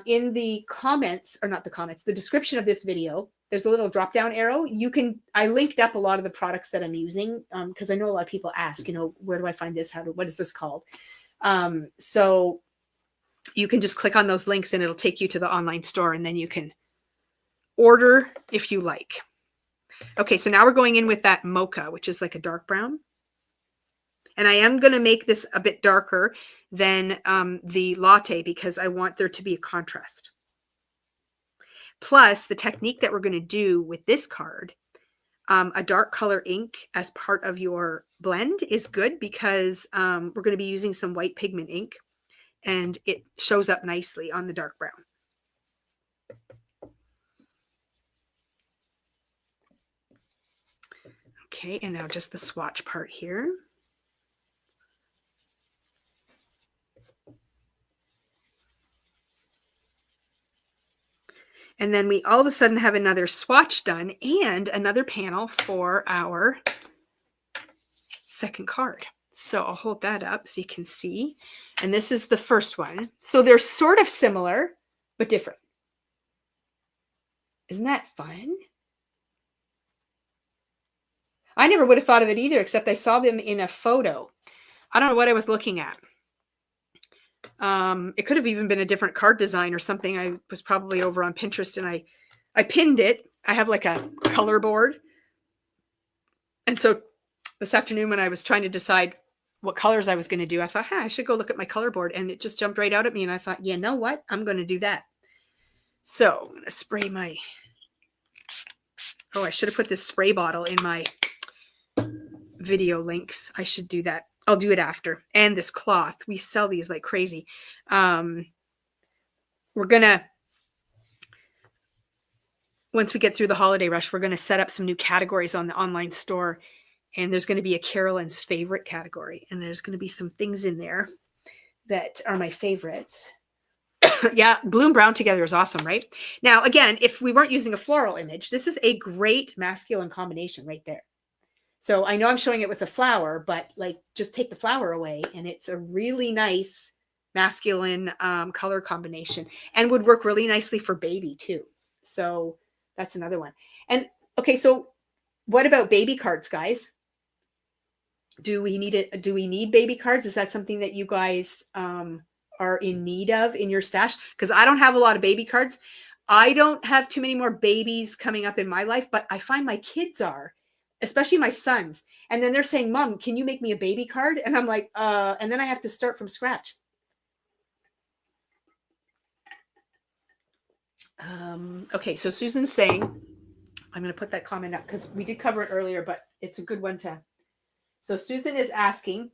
in the comments, or not the comments, the description of this video, there's a little drop down arrow. I linked up a lot of the products that I'm using because I know a lot of people ask, where do I find this? What is this called? So you can just click on those links and it'll take you to the online store and then you can order if you like. Okay, so now we're going in with that Mocha, which is like a dark brown. And I am going to make this a bit darker than the Latte because I want there to be a contrast. Plus, the technique that we're going to do with this card, a dark color ink as part of your blend is good because we're going to be using some white pigment ink and it shows up nicely on the dark brown. Okay, and now just the swatch part here. And then we all of a sudden have another swatch done and another panel for our second card. So I'll hold that up so you can see. And this is the first one. So they're sort of similar, but different. Isn't that fun? I never would have thought of it either, except I saw them in a photo. I don't know what I was looking at. It could have even been a different card design or something. I was probably over on Pinterest and I pinned it. I have like a color board. And so this afternoon when I was trying to decide what colors I was going to do, I thought, I should go look at my color board. And it just jumped right out at me. And I thought, you know what? I'm going to do that. So I'm going to spray my, I should have put this spray bottle in my video links. I should do that. I'll do it after. And this cloth, we sell these like crazy. We're going to, once we get through the holiday rush, we're going to set up some new categories on the online store. And there's going to be a Carolyn's favorite category. And there's going to be some things in there that are my favorites. Yeah, blue and brown together is awesome, right? Now, again, if we weren't using a floral image, this is a great masculine combination right there. So I know I'm showing it with a flower, but like just take the flower away and it's a really nice masculine color combination and would work really nicely for baby too. So that's another one. And okay, so what about baby cards, guys? Do we need baby cards? Is that something that you guys are in need of in your stash? Because I don't have a lot of baby cards. I don't have too many more babies coming up in my life, but I find my kids are. Especially my sons. And then they're saying, Mom, can you make me a baby card? And I'm like, and then I have to start from scratch. Okay, so Susan's saying, I'm going to put that comment up because we did cover it earlier, but it's a good one to. So Susan is asking,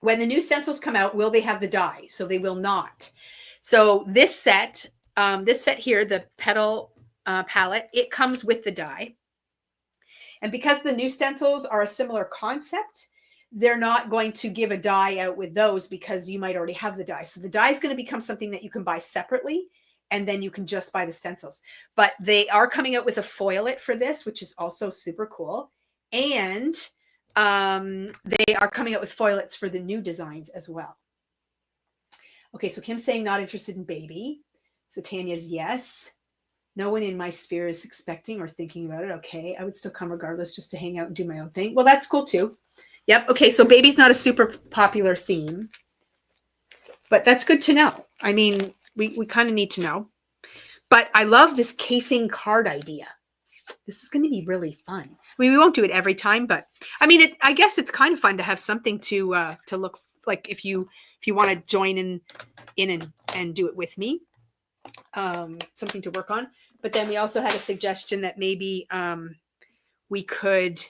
when the new stencils come out, will they have the die? So they will not. So this set here, the Petal palette, it comes with the die. And because the new stencils are a similar concept, they're not going to give a die out with those because you might already have the die. So the die is going to become something that you can buy separately. and then you can just buy the stencils. But they are coming out with a foilet for this, which is also super cool. And they are coming out with foilets for the new designs as well. Okay, so Kim's saying not interested in baby. So Tanya's yes. No one in my sphere is expecting or thinking about it. Okay, I would still come regardless just to hang out and do my own thing. Well, that's cool too. Yep. Okay, so baby's not a super popular theme, but that's good to know. I mean, we kind of need to know. But I love this casing card idea. This is going to be really fun. I mean, we won't do it every time, but I mean, I guess it's kind of fun to have something to look like if you want to join in and do it with me, something to work on. But then we also had a suggestion that maybe we could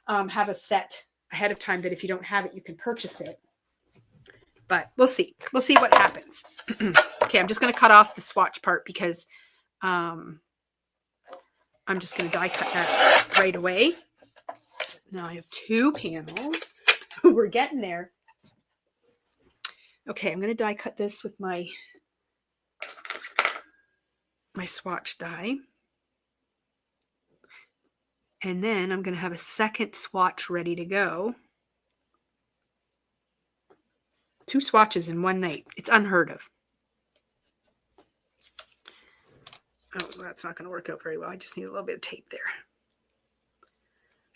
have a set ahead of time that if you don't have it, you can purchase it. But we'll see. We'll see what happens. Okay, I'm just going to cut off the swatch part because I'm just going to die cut that right away. Now I have 2 panels. We're getting there. Okay, I'm going to die cut this with my swatch die. And then I'm going to have a second swatch ready to go. 2 swatches in one night. It's unheard of. Oh, that's not going to work out very well. I just need a little bit of tape there.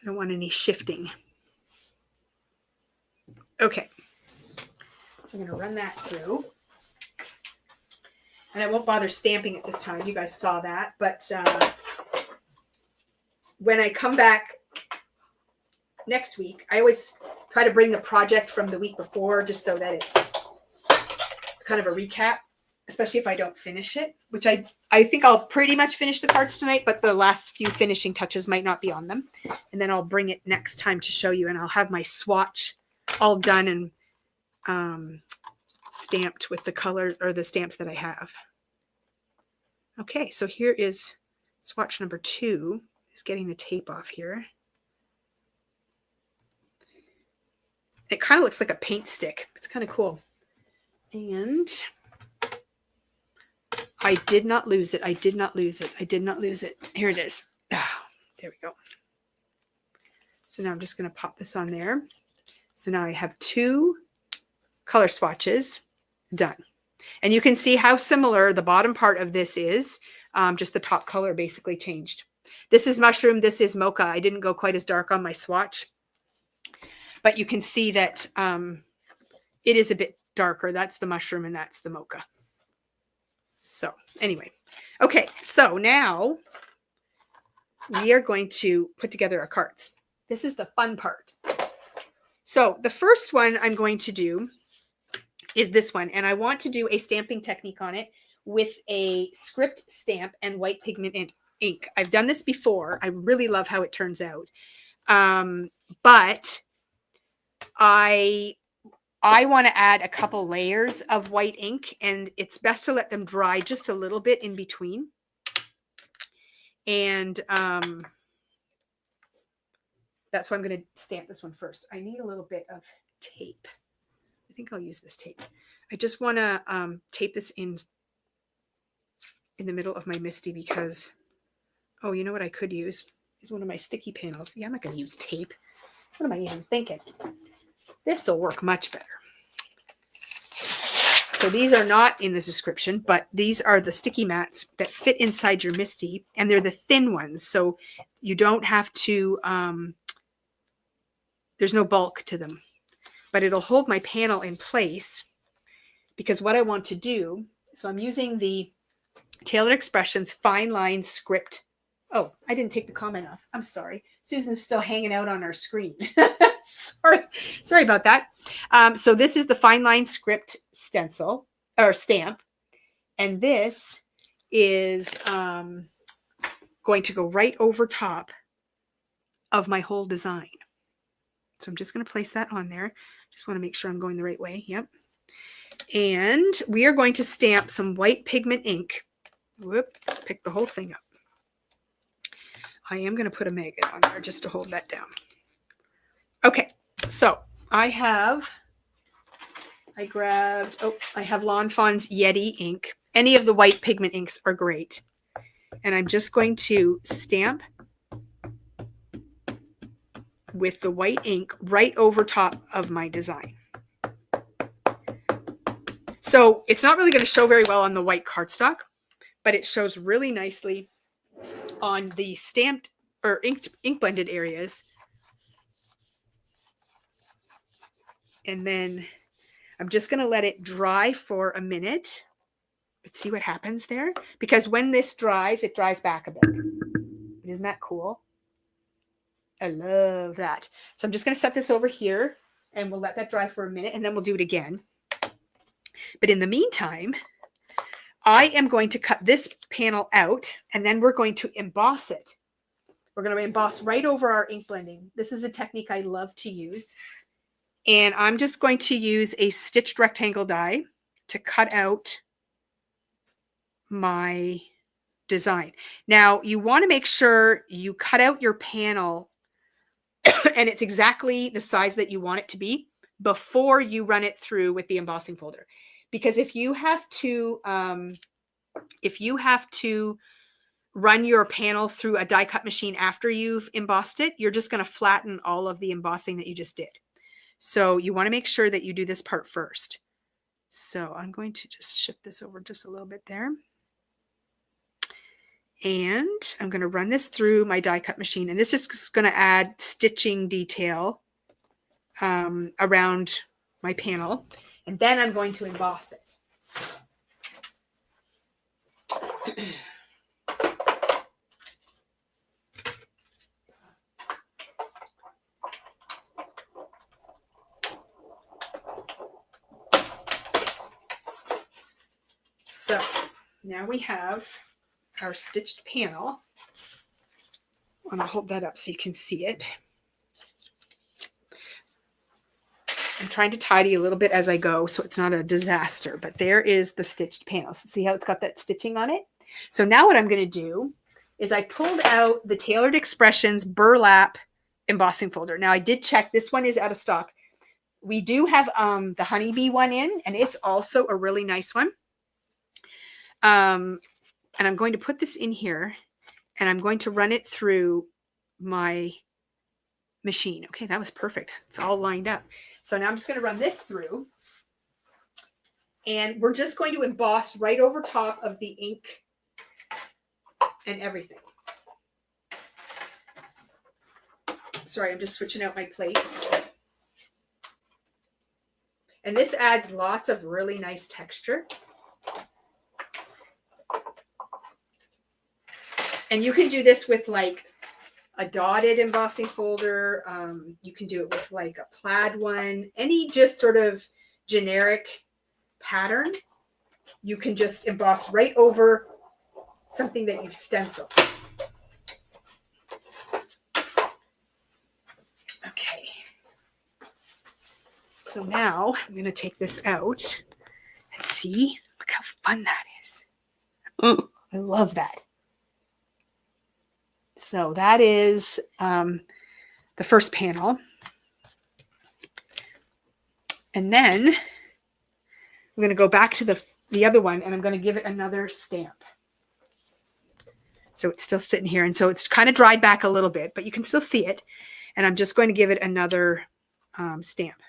I don't want any shifting. Okay. So I'm going to run that through. And I won't bother stamping it this time. You guys saw that. But when I come back next week, I always try to bring the project from the week before just so that it's kind of a recap, especially if I don't finish it, which I think I'll pretty much finish the cards tonight, but the last few finishing touches might not be on them. And then I'll bring it next time to show you, and I'll have my swatch all done and stamped with the color or the stamps that I have. Okay, so here is swatch number 2. Is getting the tape off here. It kind of looks like a paint stick. It's kind of cool. And I did not lose it. I did not lose it. I did not lose it. Here it is. Oh, there we go. So now I'm just going to pop this on there. So now I have 2 color swatches done. And you can see how similar the bottom part of this is. Just the top color basically changed. This is mushroom. This is mocha. I didn't go quite as dark on my swatch. But you can see that it is a bit darker. That's the mushroom and that's the mocha. So anyway. Okay, so now we are going to put together our cards. This is the fun part. So the first one I'm going to do is this one. And I want to do a stamping technique on it with a script stamp and white pigment ink. I've done this before. I really love how it turns out. But I want to add a couple layers of white ink, and it's best to let them dry just a little bit in between. And that's why I'm going to stamp this one first. I need a little bit of tape. I think I'll use this tape. I just want to tape this in the middle of my Misty because, oh, you know what I could use? Is one of my sticky panels. Yeah, I'm not going to use tape. What am I even thinking? This will work much better. So these are not in the description, but these are the sticky mats that fit inside your Misty, and they're the thin ones. So you don't have to, there's no bulk to them, but it'll hold my panel in place because what I want to do, so I'm using the Tailored Expressions Fineline script. Oh, I didn't take the comment off. I'm sorry. Susan's still hanging out on our screen. Sorry about that. So this is the Fineline script stencil or stamp. And this is going to go right over top of my whole design. So I'm just going to place that on there. Just want to make sure I'm going the right way. Yep. And we are going to stamp some white pigment ink. Whoop, let's pick the whole thing up. I am going to put a magnet on there just to hold that down. Okay, so I have I grabbed, oh, I have Lawn Fawn's Yeti ink. Any of the white pigment inks are great. And I'm just going to stamp with the white ink right over top of my design. So it's not really going to show very well on the white cardstock, but it shows really nicely on the stamped or ink blended areas. And then I'm just going to let it dry for a minute. Let's see what happens there. Because when this dries, it dries back a bit. Isn't that cool? I love that. So I'm just going to set this over here and we'll let that dry for a minute and then we'll do it again. But in the meantime, I am going to cut this panel out and then we're going to emboss it. We're going to emboss right over our ink blending. This is a technique I love to use. And I'm just going to use a stitched rectangle die to cut out my design. Now, you want to make sure you cut out your panel and it's exactly the size that you want it to be before you run it through with the embossing folder. Because if you have to run your panel through a die cut machine after you've embossed it, you're just going to flatten all of the embossing that you just did. So you want to make sure that you do this part first. So I'm going to just shift this over just a little bit there. And I'm going to run this through my die cut machine. And this is just going to add stitching detail around my panel. And then I'm going to emboss it. So now we have our stitched panel. I'm going to hold that up so you can see it. I'm trying to tidy a little bit as I go so it's not a disaster, but there is the stitched panel. So see how it's got that stitching on it? So now what I'm going to do is I pulled out the Tailored Expressions Burlap embossing folder. Now I did check, this one is out of stock. We do have the honeybee one in, and it's also a really nice one. And I'm going to put this in here and I'm going to run it through my machine. Okay, that was perfect. It's all lined up. So now I'm just going to run this through and we're just going to emboss right over top of the ink and everything. Sorry, I'm just switching out my plates. And this adds lots of really nice texture. And you can do this with like a dotted embossing folder. You can do it with like a plaid one. Any just sort of generic pattern, you can just emboss right over something that you've stenciled. Okay. So now I'm going to take this out and see. Look how fun that is. Oh, I love that. So that is the first panel. And then I'm going to go back to the other one and I'm going to give it another stamp. So it's still sitting here. And so it's kind of dried back a little bit, but you can still see it. And I'm just going to give it another stamp.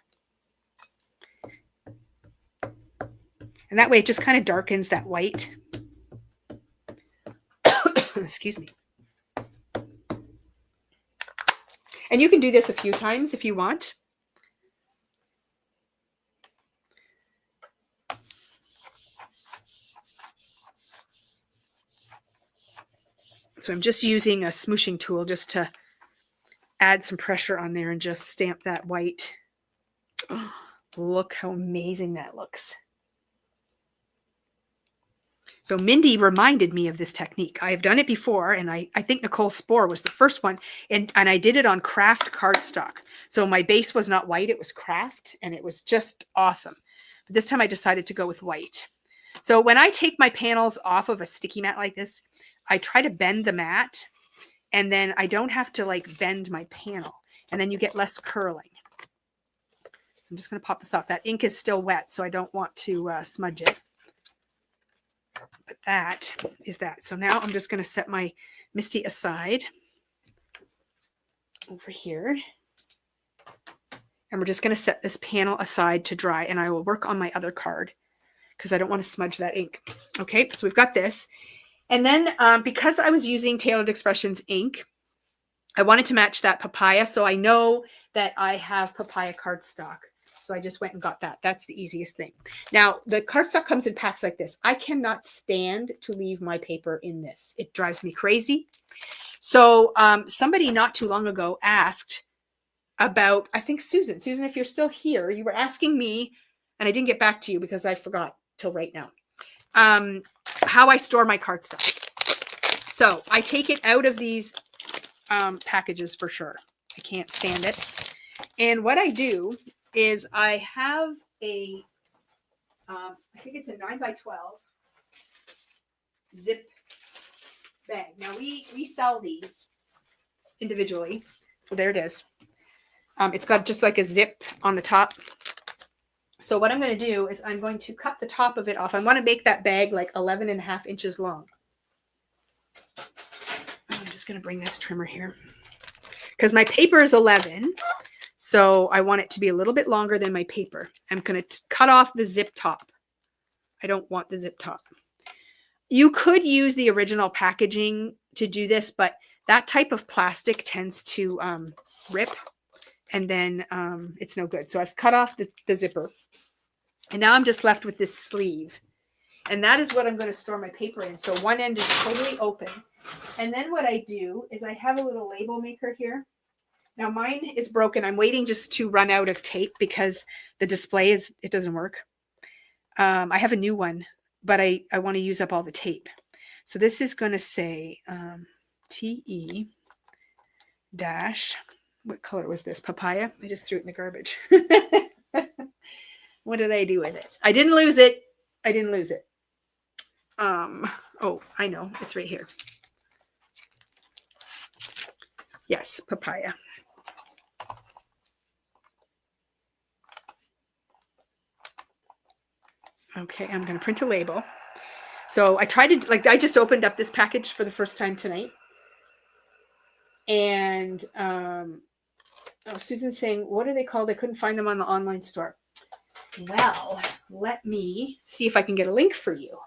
And that way it just kind of darkens that white. Excuse me. And you can do this a few times if you want. So I'm just using a smooshing tool just to add some pressure on there and just stamp that white. Oh, look how amazing that looks. So Mindy reminded me of this technique. I have done it before, and I think Nicole Spohr was the first one, and I did it on craft cardstock. So my base was not white, it was craft, and it was just awesome. But this time I decided to go with white. So when I take my panels off of a sticky mat like this, I try to bend the mat, and then I don't have to like bend my panel, and then you get less curling. I'm just going to pop this off. That ink is still wet, so I don't want to smudge it. But that is that. So now I'm just going to set my Misty aside over here. And we're just going to set this panel aside to dry, and I will work on my other card because I don't want to smudge that ink. Okay, so we've got this. And then because I was using Tailored Expressions ink, I wanted to match that papaya. So I know that I have papaya cardstock. So I just went and got that. That's the easiest thing. Now, the cardstock comes in packs like this. I cannot stand to leave my paper in this. It drives me crazy. So somebody not too long ago asked about, I think Susan, if you're still here, you were asking me, and I didn't get back to you because I forgot till right now, how I store my cardstock. So I take it out of these packages for sure. I can't stand it. And what I do is I have a, I think it's a 9x12 zip bag. Now we sell these individually. So there it is. It's got just like a zip on the top. So what I'm going to do is I'm going to cut the top of it off. I want to make that bag like 11.5 inches long. I'm just going to bring this trimmer here because my paper is 11. So I want it to be a little bit longer than my paper. I'm going to cut off the zip top. I don't want the zip top. You could use the original packaging to do this, but that type of plastic tends to rip, and then it's no good. So I've cut off the zipper, and now I'm just left with this sleeve. And that is what I'm going to store my paper in. So one end is totally open. And then what I do is I have a little label maker here. Now mine is broken. I'm waiting just to run out of tape because the display it doesn't work. I have a new one, but I want to use up all the tape. So this is going to say TE dash, what color was this? Papaya? I just threw it in the garbage. What did I do with it? I didn't lose it. I didn't lose it. Oh, I know. It's right here. Yes, papaya. Okay, I'm going to print a label. So I tried to, I just opened up this package for the first time tonight. And Susan's saying, what are they called? I couldn't find them on the online store. Well, let me see if I can get a link for you.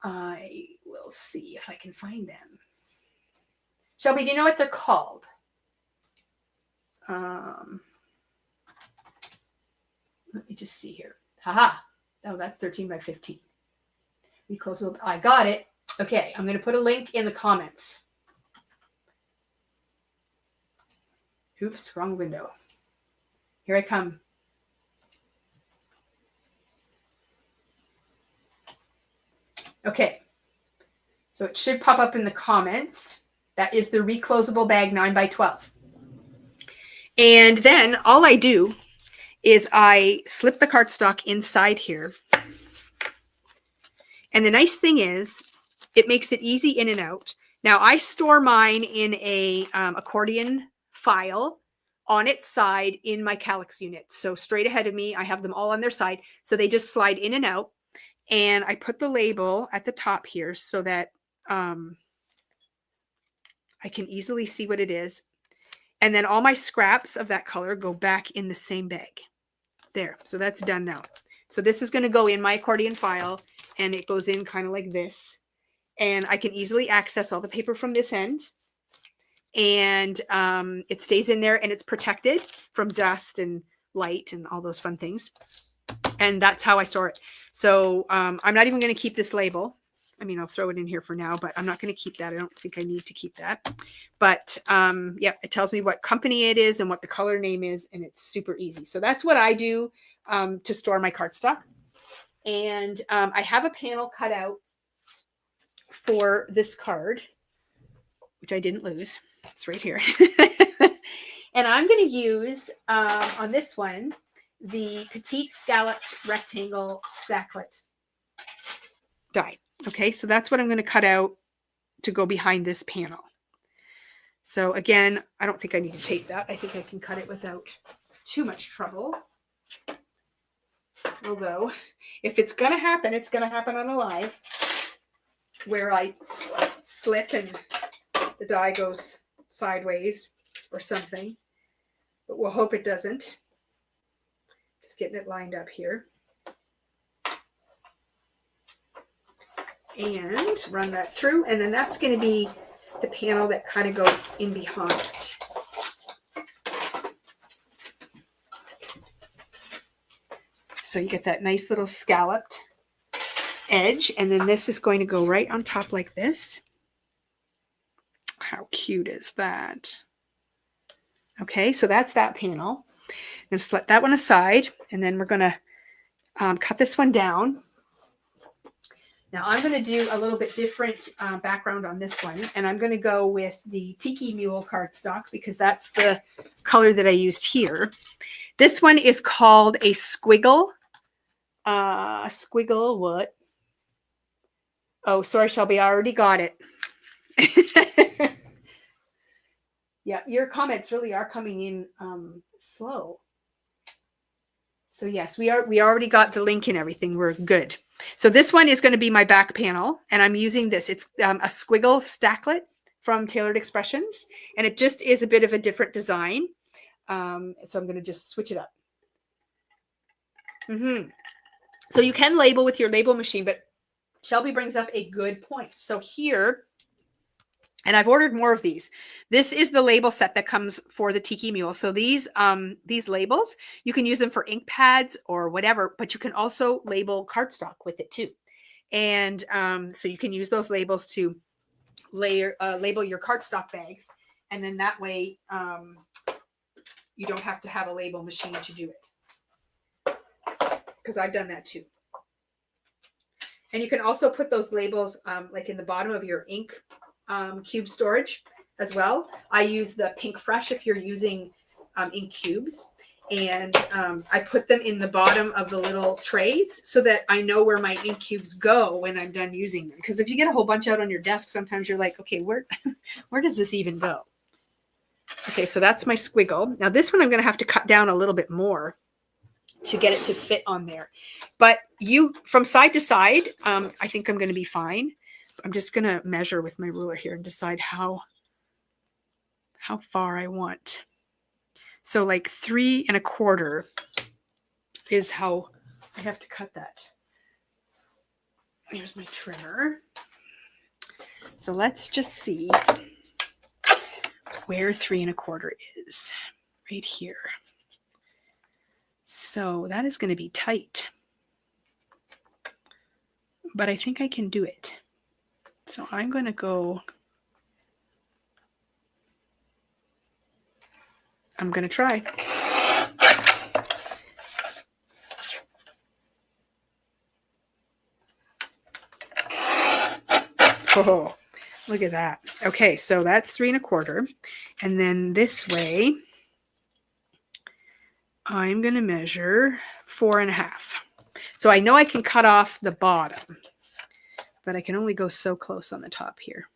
I will see if I can find them. Shelby, do you know what they're called? Let me just see here. Haha. Oh, that's 13 by 15. We close up. I got it. Okay, I'm going to put a link in the comments. Oops, wrong window. Here I come. Okay. So it should pop up in the comments. That is the reclosable bag 9x12. And then all I do is I slip the cardstock inside here. And the nice thing is it makes it easy in and out. Now I store mine in a accordion file on its side in my calyx unit. So straight ahead of me, I have them all on their side. So they just slide in and out. And I put the label at the top here so that I can easily see what it is. And then all my scraps of that color go back in the same bag. There. So that's done now. So this is going to go in my accordion file, and it goes in kind of like this. And I can easily access all the paper from this end. And it stays in there, and it's protected from dust and light and all those fun things. And that's how I store it. So I'm not even going to keep this label. I mean, I'll throw it in here for now, but I'm not going to keep that. I don't think I need to keep that. But yeah, it tells me what company it is and what the color name is, and it's super easy. So that's what I do to store my cardstock. And I have a panel cut out for this card, which I didn't lose. It's right here. And I'm going to use on this one the Petite Scallop Rectangle Stacklet die. Okay, so that's what I'm going to cut out to go behind this panel. So again, I don't think I need to tape that. I think I can cut it without too much trouble. Although, if it's going to happen, it's going to happen on a live where I slip and the die goes sideways or something. But we'll hope it doesn't. Just getting it lined up here. And run that through. And then that's going to be the panel that kind of goes in behind it. So you get that nice little scalloped edge. And then this is going to go right on top like this. How cute is that? Okay, so that's that panel. I'm going to set that one aside. And then we're going to cut this one down. Now I'm going to do a little bit different background on this one. And I'm going to go with the Tiki Mule cardstock because that's the color that I used here. This one is called a Squiggle. Squiggle what? Oh, sorry, Shelby. I already got it. Yeah, your comments really are coming in slow. So yes, we already got the link and everything. We're good. So this one is going to be my back panel, and I'm using this. It's a Squiggle Stacklet from Tailored Expressions, and it just is a bit of a different design. So I'm going to just switch it up. So you can label with your label machine, but Shelby brings up a good point. So here, and I've ordered more of these. This is the label set that comes for the Tiki Mule. So these labels, you can use them for ink pads or whatever, but you can also label cardstock with it too. And so you can use those labels to label your cardstock bags. And then that way you don't have to have a label machine to do it. Because I've done that too. And you can also put those labels like in the bottom of your ink cube storage as well. I use the Pink Fresh if you're using ink cubes. And I put them in the bottom of the little trays so that I know where my ink cubes go when I'm done using them. Because if you get a whole bunch out on your desk, sometimes you're like, okay, where does this even go? Okay, so that's my Squiggle. Now this one I'm going to have to cut down a little bit more to get it to fit on there. But you, from side to side, I think I'm going to be fine. I'm just going to measure with my ruler here and decide how far I want. So like 3 1/4 is how I have to cut that. Here's my trimmer. So let's just see where 3 1/4 is. Right here. So that is going to be tight. But I think I can do it. So I'm going to go, I'm going to try. Oh, look at that. Okay, so that's 3 1/4. And then this way, I'm going to measure 4 1/2. So I know I can cut off the bottom, but I can only go so close on the top here.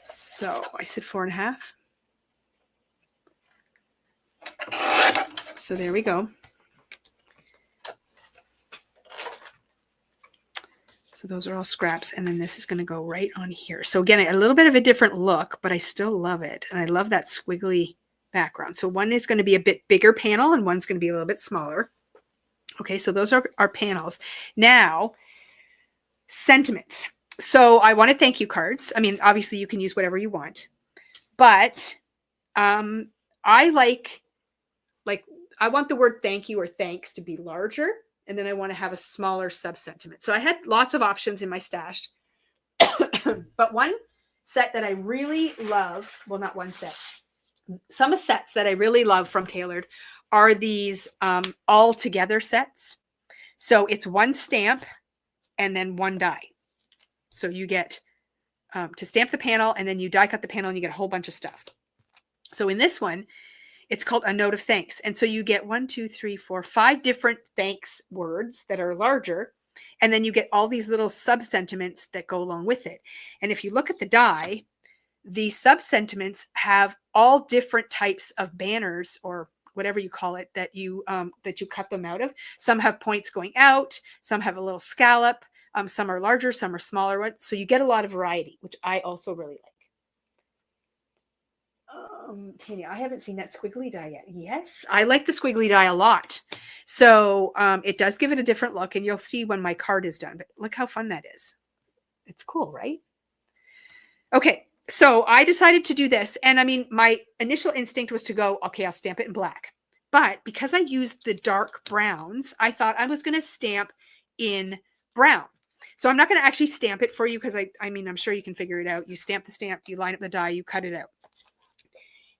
So I said 4 1/2. So there we go. So those are all scraps. And then this is going to go right on here. So again, a little bit of a different look, but I still love it. And I love that squiggly background. So one is going to be a bit bigger panel and one's going to be a little bit smaller. Okay, so those are our panels. Now, sentiments. So I want to thank you cards. I mean, obviously you can use whatever you want, but I like I want the word thank you or thanks to be larger. And then I want to have a smaller sub-sentiment. So I had lots of options in my stash. But one set that I really love, well, not one set. Some sets that I really love from Tailored are these all together sets. So it's one stamp and then one die. So you get to stamp the panel and then you die cut the panel and you get a whole bunch of stuff. So in this one, it's called a note of thanks. And so you get 1, 2, 3, 4, 5 different thanks words that are larger. And then you get all these little sub-sentiments that go along with it. And if you look at the die, the sub-sentiments have all different types of banners, or whatever you call it, that you cut them out of. Some have points going out, some have a little scallop, some are larger, some are smaller ones. So you get a lot of variety, which I also really like. Tanya, I haven't seen that squiggly die yet. Yes, I like the squiggly die a lot. So it does give it a different look, and you'll see when my card is done. But look how fun that is. It's cool, right? Okay, so I decided to do this. And I mean, my initial instinct was to go, okay, I'll stamp it in black. But because I used the dark browns, I thought I was going to stamp in brown. So I'm not going to actually stamp it for you because I mean, I'm sure you can figure it out. You stamp the stamp, you line up the die, you cut it out.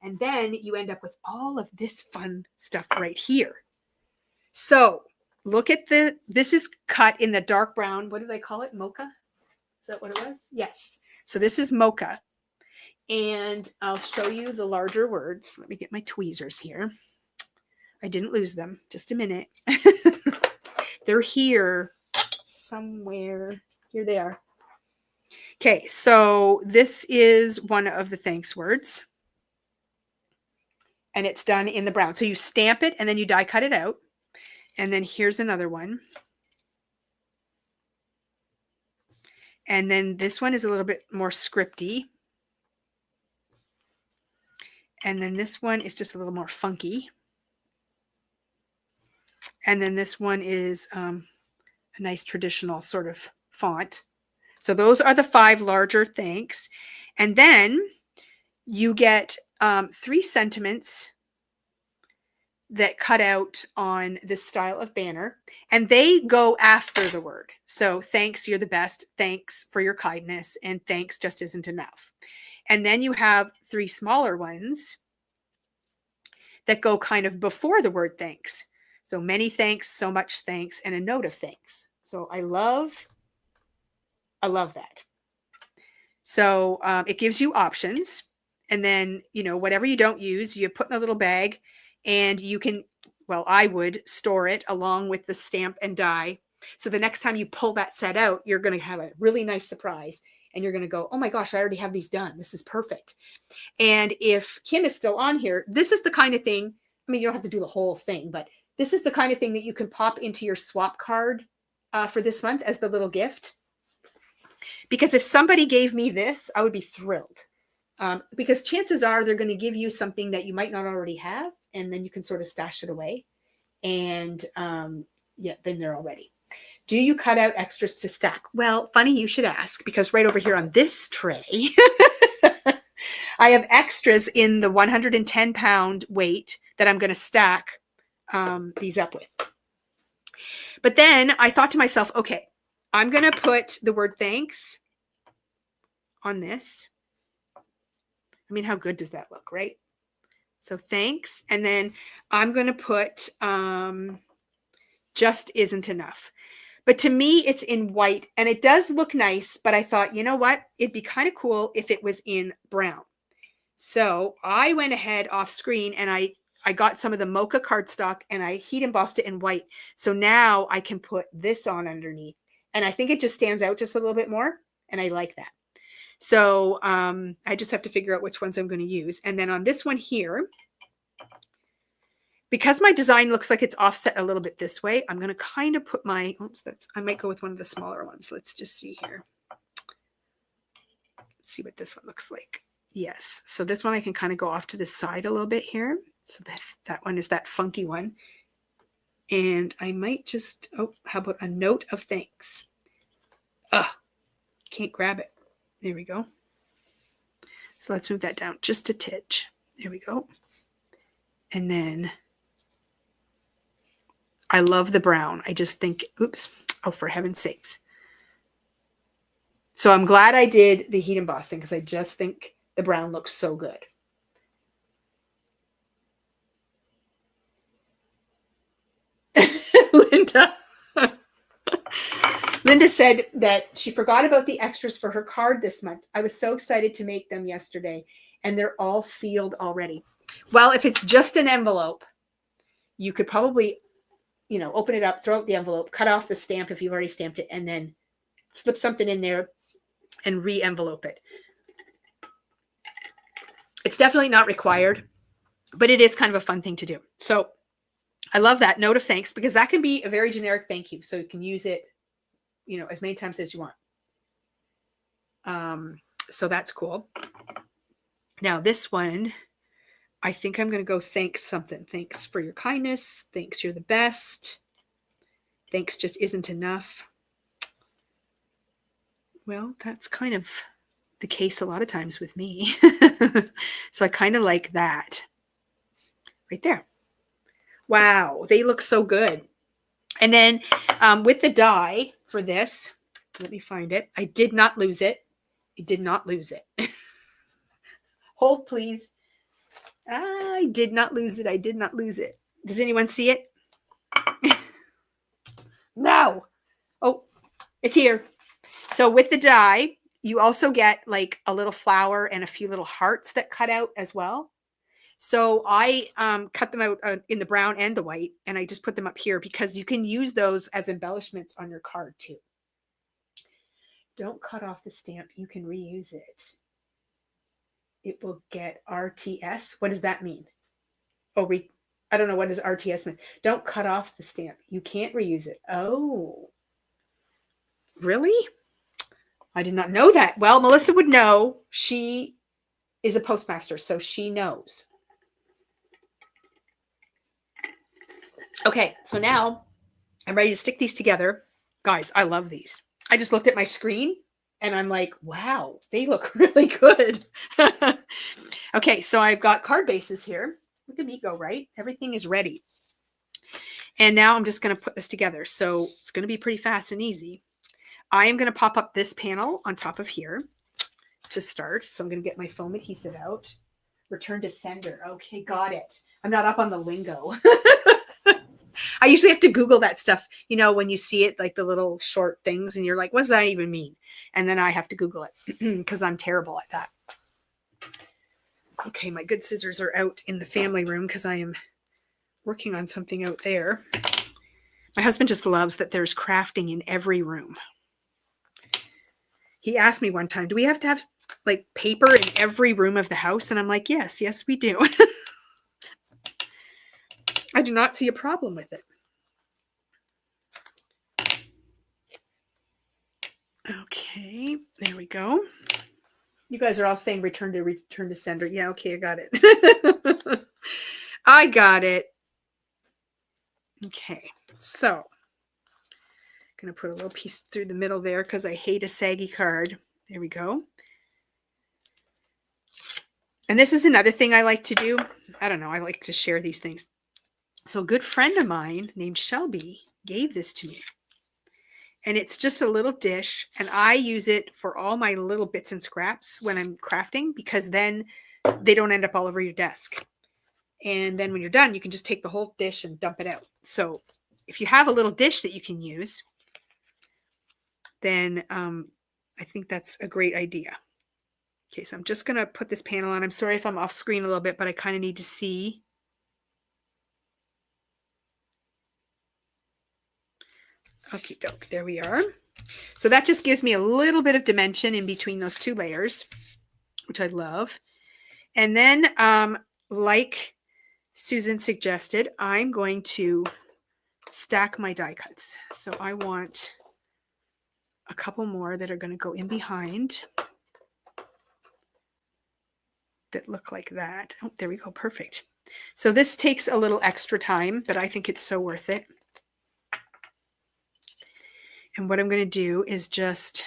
And then you end up with all of this fun stuff right here. So look at this is cut in the dark brown. What did I call it? Mocha? Is that what it was? Yes. So this is Mocha. And I'll show you the larger words. Let me get my tweezers here. I didn't lose them. Just a minute. They're here somewhere. Here they are. Okay, so this is one of the thanks words. And it's done in the brown. So you stamp it and then you die cut it out. And then here's another one. And then this one is a little bit more scripty. And then this one is just a little more funky. And then this one is a nice traditional sort of font. So those are the 5 larger thanks. And then you get 3 sentiments that cut out on this style of banner, and they go after the word. So thanks, you're the best. Thanks for your kindness. And thanks just isn't enough. And then you have 3 smaller ones that go kind of before the word thanks. So many thanks, so much thanks, and a note of thanks. So I love that. So it gives you options. And then, you know, whatever you don't use, you put in a little bag, and you can, well, I would store it along with the stamp and die. So the next time you pull that set out, you're going to have a really nice surprise. And you're going to go, oh my gosh, I already have these done. This is perfect. And if Kim is still on here, this is the kind of thing, I mean, you don't have to do the whole thing, but this is the kind of thing that you can pop into your swap card for this month as the little gift. Because if somebody gave me this, I would be thrilled. Because chances are they're going to give you something that you might not already have, and then you can sort of stash it away. And yeah, then they're all ready. Do you cut out extras to stack? Well, funny you should ask, because right over here on this tray, I have extras in the 110-pound weight that I'm going to stack these up with. But then I thought to myself, okay, I'm going to put the word thanks on this. I mean, how good does that look, right? So thanks. And then I'm going to put just isn't enough. But to me, it's in white, and it does look nice, but I thought, you know what? It'd be kind of cool if it was in brown. So I went ahead off screen, and I got some of the Mocha cardstock, and I heat embossed it in white. So now I can put this on underneath, and I think it just stands out just a little bit more, and I like that. So I just have to figure out which ones I'm going to use. And then on this one here, because my design looks like it's offset a little bit this way, I'm going to kind of put my, I might go with one of the smaller ones. Let's just see here. Let's see what this one looks like. Yes. So this one I can kind of go off to the side a little bit here. So that one is that funky one. And I might just, how about a note of thanks? Can't grab it. There we go. So let's move that down just a titch. There we go. And then I love the brown. I just think, for heaven's sakes. So I'm glad I did the heat embossing, because I just think the brown looks so good. Linda said that she forgot about the extras for her card this month. I was so excited to make them yesterday, and they're all sealed already. Well, if it's just an envelope, you could probably you know, open it up, throw out the envelope, cut off the stamp if you've already stamped it, and then slip something in there and re-envelope it. It's definitely not required, but it is kind of a fun thing to do. So I love that note of thanks, because that can be a very generic thank you. So you can use it, you know, as many times as you want. So that's cool. Now this one, I think I'm going to go thanks something. Thanks for your kindness. Thanks, you're the best. Thanks just isn't enough. Well, that's kind of the case a lot of times with me. So I kind of like that right there. Wow, they look so good. And then with the die for this, let me find it. I did not lose it. I did not lose it. Hold, please. I did not lose it. I did not lose it. Does anyone see it? No. Oh, it's here. So with the die, you also get like a little flower and a few little hearts that cut out as well. So I cut them out in the brown and the white, and I just put them up here because you can use those as embellishments on your card too. Don't cut off the stamp. You can reuse it. It will get RTS. What does that mean? Oh, I don't know. What does RTS mean? Don't cut off the stamp. You can't reuse it. Oh, really? I did not know that. Well, Melissa would know. She is a postmaster, so she knows. Okay, so now I'm ready to stick these together. Guys, I love these. I just looked at my screen and I'm like, wow, they look really good. Okay, so I've got card bases here. Look at me go, right? Everything is ready. And now I'm just going to put this together. So it's going to be pretty fast and easy. I am going to pop up this panel on top of here to start. So I'm going to get my foam adhesive out. Return to sender. Okay, got it. I'm not up on the lingo. I usually have to Google that stuff, you know, when you see it, like the little short things, and you're like, what does that even mean? And then I have to Google it because I'm terrible at that. Okay, my good scissors are out in the family room because I am working on something out there. My husband just loves that there's crafting in every room. He asked me one time, do we have to have like paper in every room of the house? And I'm like, yes, we do. I do not see a problem with it. Okay, there we go. You guys are all saying return to sender. Yeah, okay, I got it. I got it. Okay, so I'm going to put a little piece through the middle there because I hate a saggy card. There we go. And this is another thing I like to do. I don't know, I like to share these things. So a good friend of mine named Shelby gave this to me. And it's just a little dish, and I use it for all my little bits and scraps when I'm crafting, because then they don't end up all over your desk. And then when you're done, you can just take the whole dish and dump it out. So if you have a little dish that you can use, then I think that's a great idea. Okay, so I'm just going to put this panel on. I'm sorry if I'm off screen a little bit, but I kind of need to see. Okay, doke, there we are. So that just gives me a little bit of dimension in between those two layers, which I love. And then, like Susan suggested, I'm going to stack my die cuts. So I want a couple more that are going to go in behind that look like that. Oh, there we go. Perfect. So this takes a little extra time, but I think it's so worth it. And what I'm going to do is just,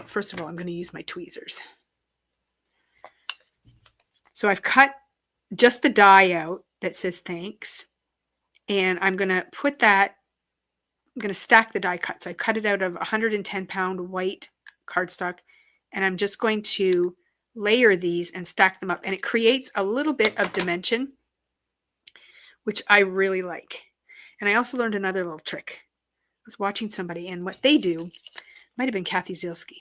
first of all, I'm going to use my tweezers. So I've cut just the die out that says thanks. And I'm going to put that, I'm going to stack the die cuts. I cut it out of 110-pound white cardstock. And I'm just going to layer these and stack them up. And it creates a little bit of dimension, which I really like. And I also learned another little trick. I was watching somebody, and what they do, might have been Kathy Zielski.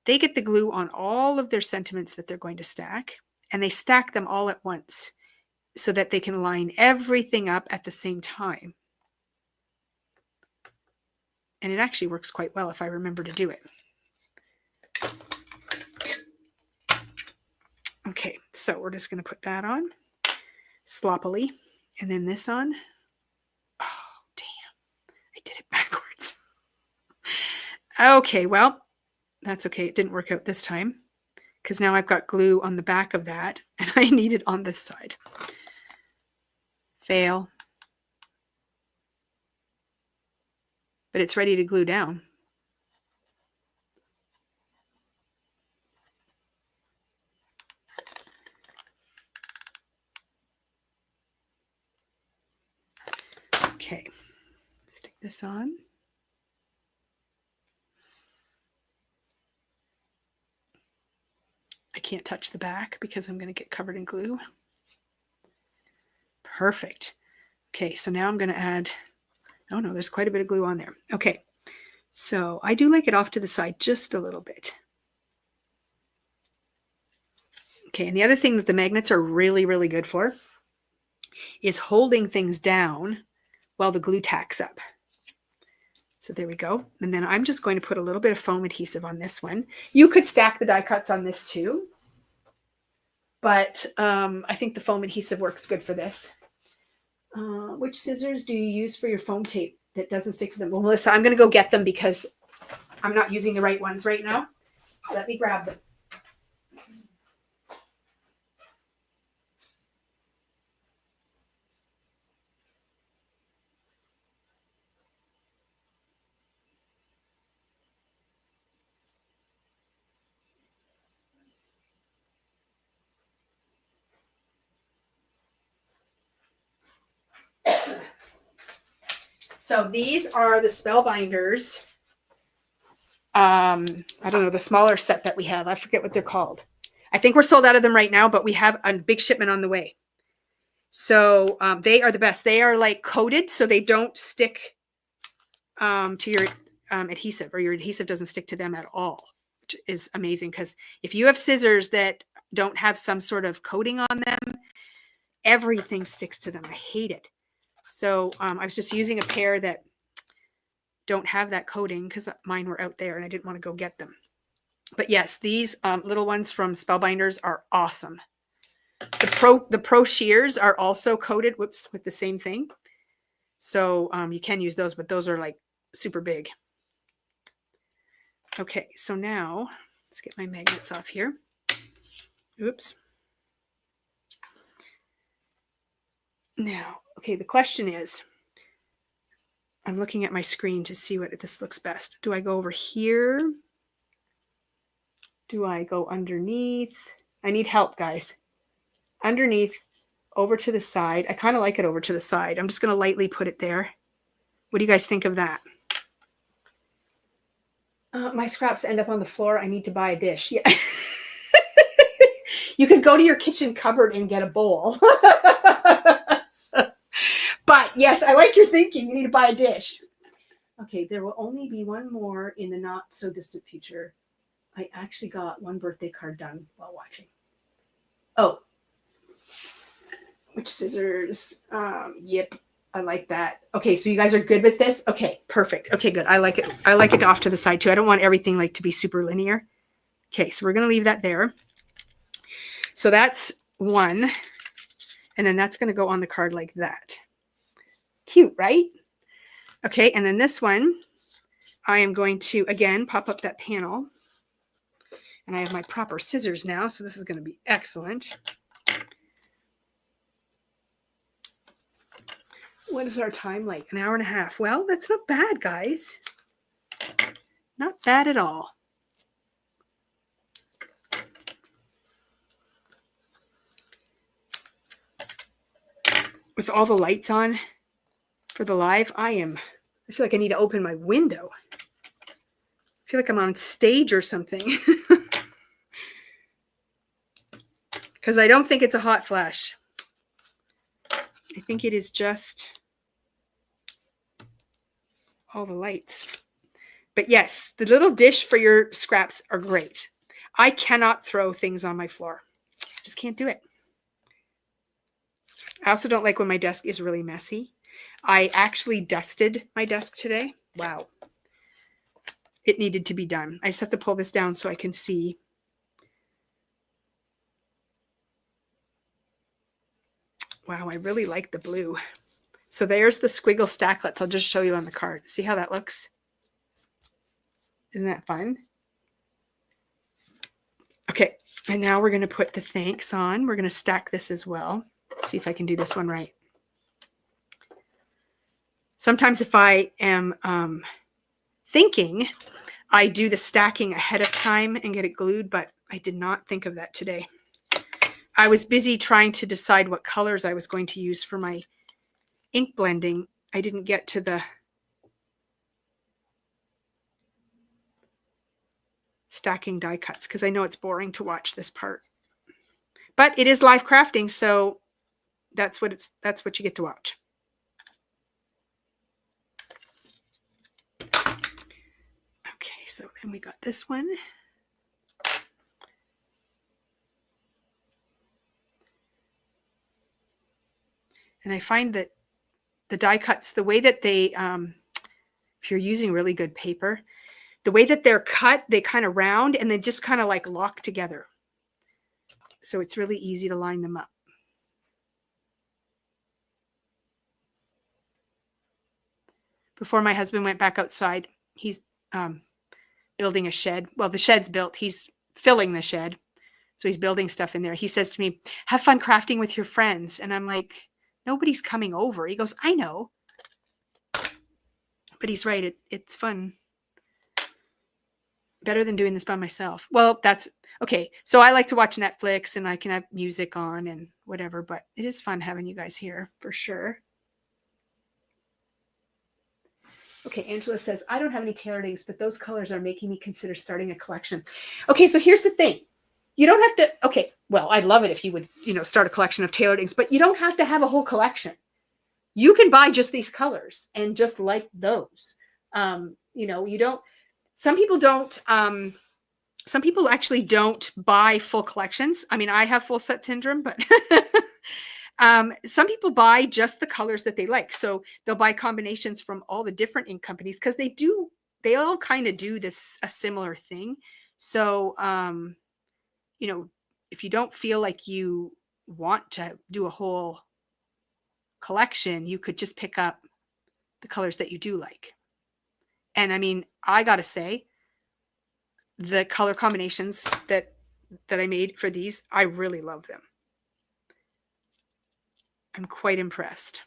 They get the glue on all of their sentiments that they're going to stack, and they stack them all at once so that they can line everything up at the same time. And it actually works quite well if I remember to do it. Okay, so we're just going to put that on sloppily. And then this on. Oh, damn. I did it backwards. Okay, well, that's okay. It didn't work out this time because now I've got glue on the back of that and I need it on this side. Fail. But it's ready to glue down. Okay, stick this on. I can't touch the back because I'm going to get covered in glue. Perfect. Okay, so now I'm going to add, oh no, there's quite a bit of glue on there. Okay, so I do like it off to the side just a little bit. Okay, and the other thing that the magnets are really, really good for is holding things down while the glue tacks up. So there we go. And then I'm just going to put a little bit of foam adhesive on this one. You could stack the die cuts on this too, but I think the foam adhesive works good for this. Which scissors do you use for your foam tape that doesn't stick to them? Well, Melissa, I'm going to go get them because I'm not using the right ones right now. Let me grab them. So these are the Spellbinders. I don't know, the smaller set that we have. I forget what they're called. I think we're sold out of them right now, but we have a big shipment on the way. So they are the best. They are like coated so they don't stick to your adhesive, or your adhesive doesn't stick to them at all, which is amazing because if you have scissors that don't have some sort of coating on them, everything sticks to them. I hate it. So I was just using a pair that don't have that coating because mine were out there and I didn't want to go get them. But yes, these little ones from Spellbinders are awesome. The Pro shears are also coated, whoops, with the same thing. So you can use those, but those are like super big. Okay, so now let's get my magnets off here. Oops. Now, okay, the question is, I'm looking at my screen to see what this looks best. Do I go over here? Do I go underneath? I need help, guys. Underneath, over to the side. I kind of like it over to the side. I'm just going to lightly put it there. What do you guys think of that? My scraps end up on the floor. I need to buy a dish. Yeah. You could go to your kitchen cupboard and get a bowl. But yes, I like your thinking. You need to buy a dish. Okay, there will only be one more in the not so distant future. I actually got one birthday card done while watching. Oh, which scissors? Yep, I like that. Okay, so you guys are good with this? Okay, perfect. Okay, good. I like it. I like it off to the side too. I don't want everything like to be super linear. Okay, so we're going to leave that there. So that's one. And then that's going to go on the card like that. Cute, right? Okay, and then this one, I am going to, again, pop up that panel. And I have my proper scissors now, so this is going to be excellent. What is our time like? An hour and a half. Well, that's not bad, guys. Not bad at all. With all the lights on for the live, I feel like I need to open my window. I feel like I'm on stage or something. Because I don't think it's a hot flash. I think it is just all the lights. But yes, the little dish for your scraps are great. I cannot throw things on my floor. Just can't do it. I also don't like when my desk is really messy. I actually dusted my desk today. Wow. it needed to be done. I just have to pull this down so I can see. Wow, I really like the blue. So there's the Squiggle Stacklets. I'll just show you on the card. See how that looks? Isn't that fun? Okay, and now we're going to put the thanks on. We're going to stack this as well. Let's see if I can do this one right. Sometimes if I am thinking, I do the stacking ahead of time and get it glued, but I did not think of that today. I was busy trying to decide what colors I was going to use for my ink blending. I didn't get to the stacking die cuts because I know it's boring to watch this part. But it is live crafting, so that's what you get to watch. Okay, so then we got this one. And I find that the die cuts, the way that they, if you're using really good paper, the way that they're cut, they kind of round and they just kind of like lock together. So it's really easy to line them up. Before my husband went back outside, he's building a shed. Well, the shed's built. He's filling the shed. So he's building stuff in there. He says to me, have fun crafting with your friends. And I'm like, nobody's coming over. He goes, I know. But he's right. It's fun. Better than doing this by myself. Well, that's okay. So I like to watch Netflix and I can have music on and whatever, but it is fun having you guys here for sure. Okay, Angela says, I don't have any tailored inks, but those colors are making me consider starting a collection. Okay, so here's the thing. You don't have to, okay, well, I'd love it if you would, start a collection of tailored inks, but you don't have to have a whole collection. You can buy just these colors and just like those. You don't, some people actually don't buy full collections. I mean, I have full set syndrome, but some people buy just the colors that they like. So they'll buy combinations from all the different ink companies because they all kind of do this, a similar thing. So, if you don't feel like you want to do a whole collection, you could just pick up the colors that you do like. And I mean, I got to say, the color combinations that I made for these, I really love them. I'm quite impressed.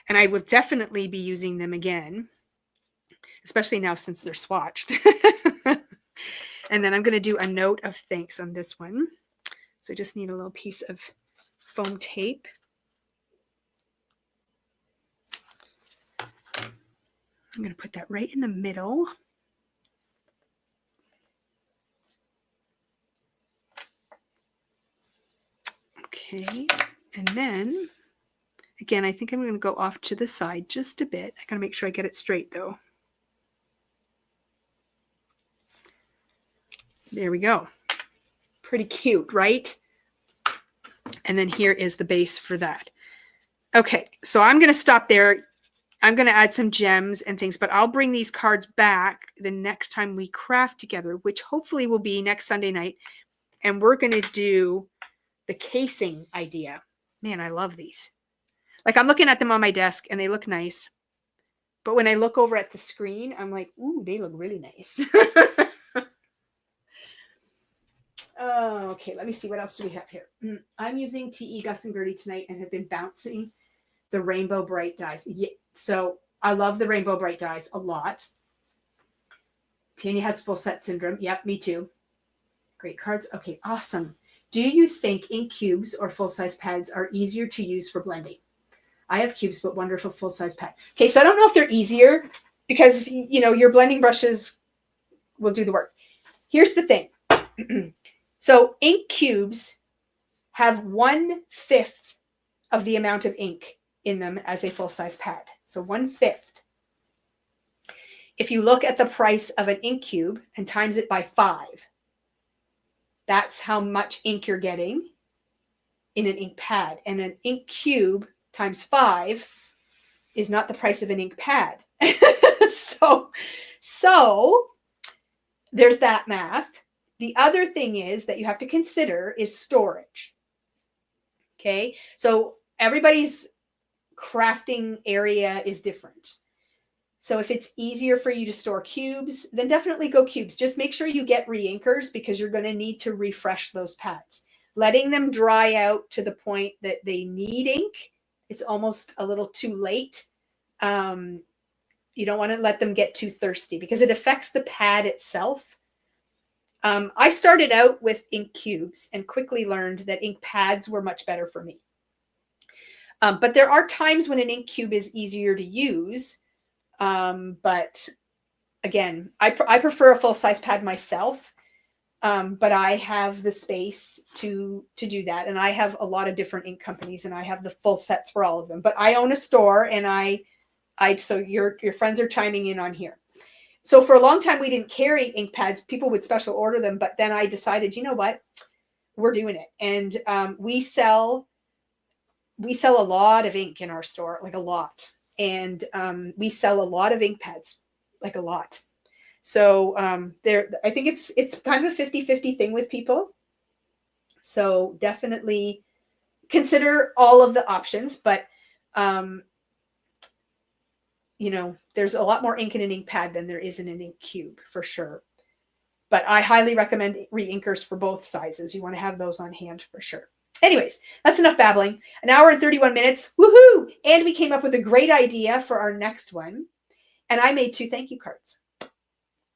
And I will definitely be using them again, especially now since they're swatched. And then I'm going to do a note of thanks on this one. So I just need a little piece of foam tape. I'm going to put that right in the middle. Okay. And then, again, I think I'm going to go off to the side just a bit. I got to make sure I get it straight, though. There we go. Pretty cute, right? And then here is the base for that. Okay, so I'm going to stop there. I'm going to add some gems and things, but I'll bring these cards back the next time we craft together, which hopefully will be next Sunday night. And we're going to do the casing idea. Man, I love these. Like, I'm looking at them on my desk and they look nice. But when I look over at the screen, I'm like, ooh, they look really nice. Okay, let me see. What else do we have here? I'm using TE Gus and Gertie tonight and have been bouncing the Rainbow Bright dies. Yeah, so I love the Rainbow Bright dies a lot. Tanya has full set syndrome. Yep, me too. Great cards. Okay, awesome. Do you think ink cubes or full-size pads are easier to use for blending? I have cubes, but wonderful full-size pad. Okay, so I don't know if they're easier because, your blending brushes will do the work. Here's the thing. So ink cubes have 1/5 of the amount of ink in them as a full-size pad. So 1/5. If you look at the price of an ink cube and times it by 5, that's how much ink you're getting in an ink pad. And an ink cube times 5 is not the price of an ink pad. So there's that math. The other thing is that you have to consider is storage. Okay. So everybody's crafting area is different. So if it's easier for you to store cubes, then definitely go cubes. Just make sure you get reinkers because you're going to need to refresh those pads. Letting them dry out to the point that they need ink, it's almost a little too late. You don't want to let them get too thirsty because it affects the pad itself. I started out with ink cubes and quickly learned that ink pads were much better for me. But there are times when an ink cube is easier to use. But again, I prefer a full-size pad myself, but I have the space to do that. And I have a lot of different ink companies and I have the full sets for all of them. But I own a store and so your friends are chiming in on here. So for a long time, we didn't carry ink pads. People would special order them. But then I decided, you know what? We're doing it. And we sell a lot of ink in our store, like a lot. And we sell a lot of ink pads, like a lot. So I think it's kind of a 50-50 thing with people. So definitely consider all of the options, but there's a lot more ink in an ink pad than there is in an ink cube for sure. But I highly recommend reinkers for both sizes. You want to have those on hand for sure. Anyways, that's enough babbling. 1 hour and 31 minutes. Woohoo! And we came up with a great idea for our next one. And I made 2 thank you cards.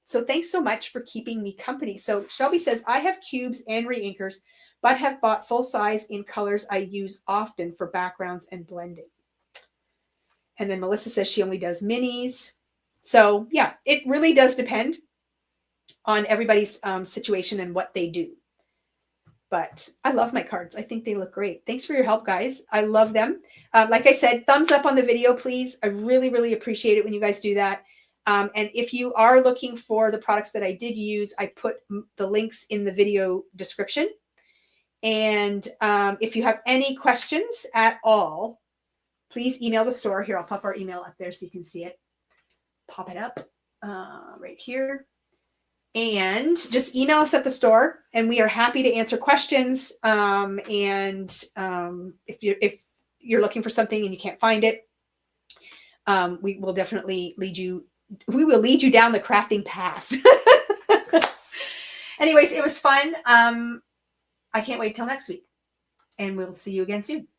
So thanks so much for keeping me company. So Shelby says, I have cubes and reinkers, but have bought full size in colors I use often for backgrounds and blending. And then Melissa says she only does minis. So yeah, it really does depend on everybody's situation and what they do. But I love my cards. I think they look great. Thanks for your help, guys. I love them. Like I said, thumbs up on the video, please. I really, really appreciate it when you guys do that. And if you are looking for the products that I did use, I put the links in the video description. And if you have any questions at all, please email the store. Here, I'll pop our email up there so you can see it. Pop it up right here. And just email us at the store, and we are happy to answer questions. If you're looking for something and you can't find it, we will definitely lead you down the crafting path. Anyways, it was fun. I can't wait till next week, and we'll see you again soon.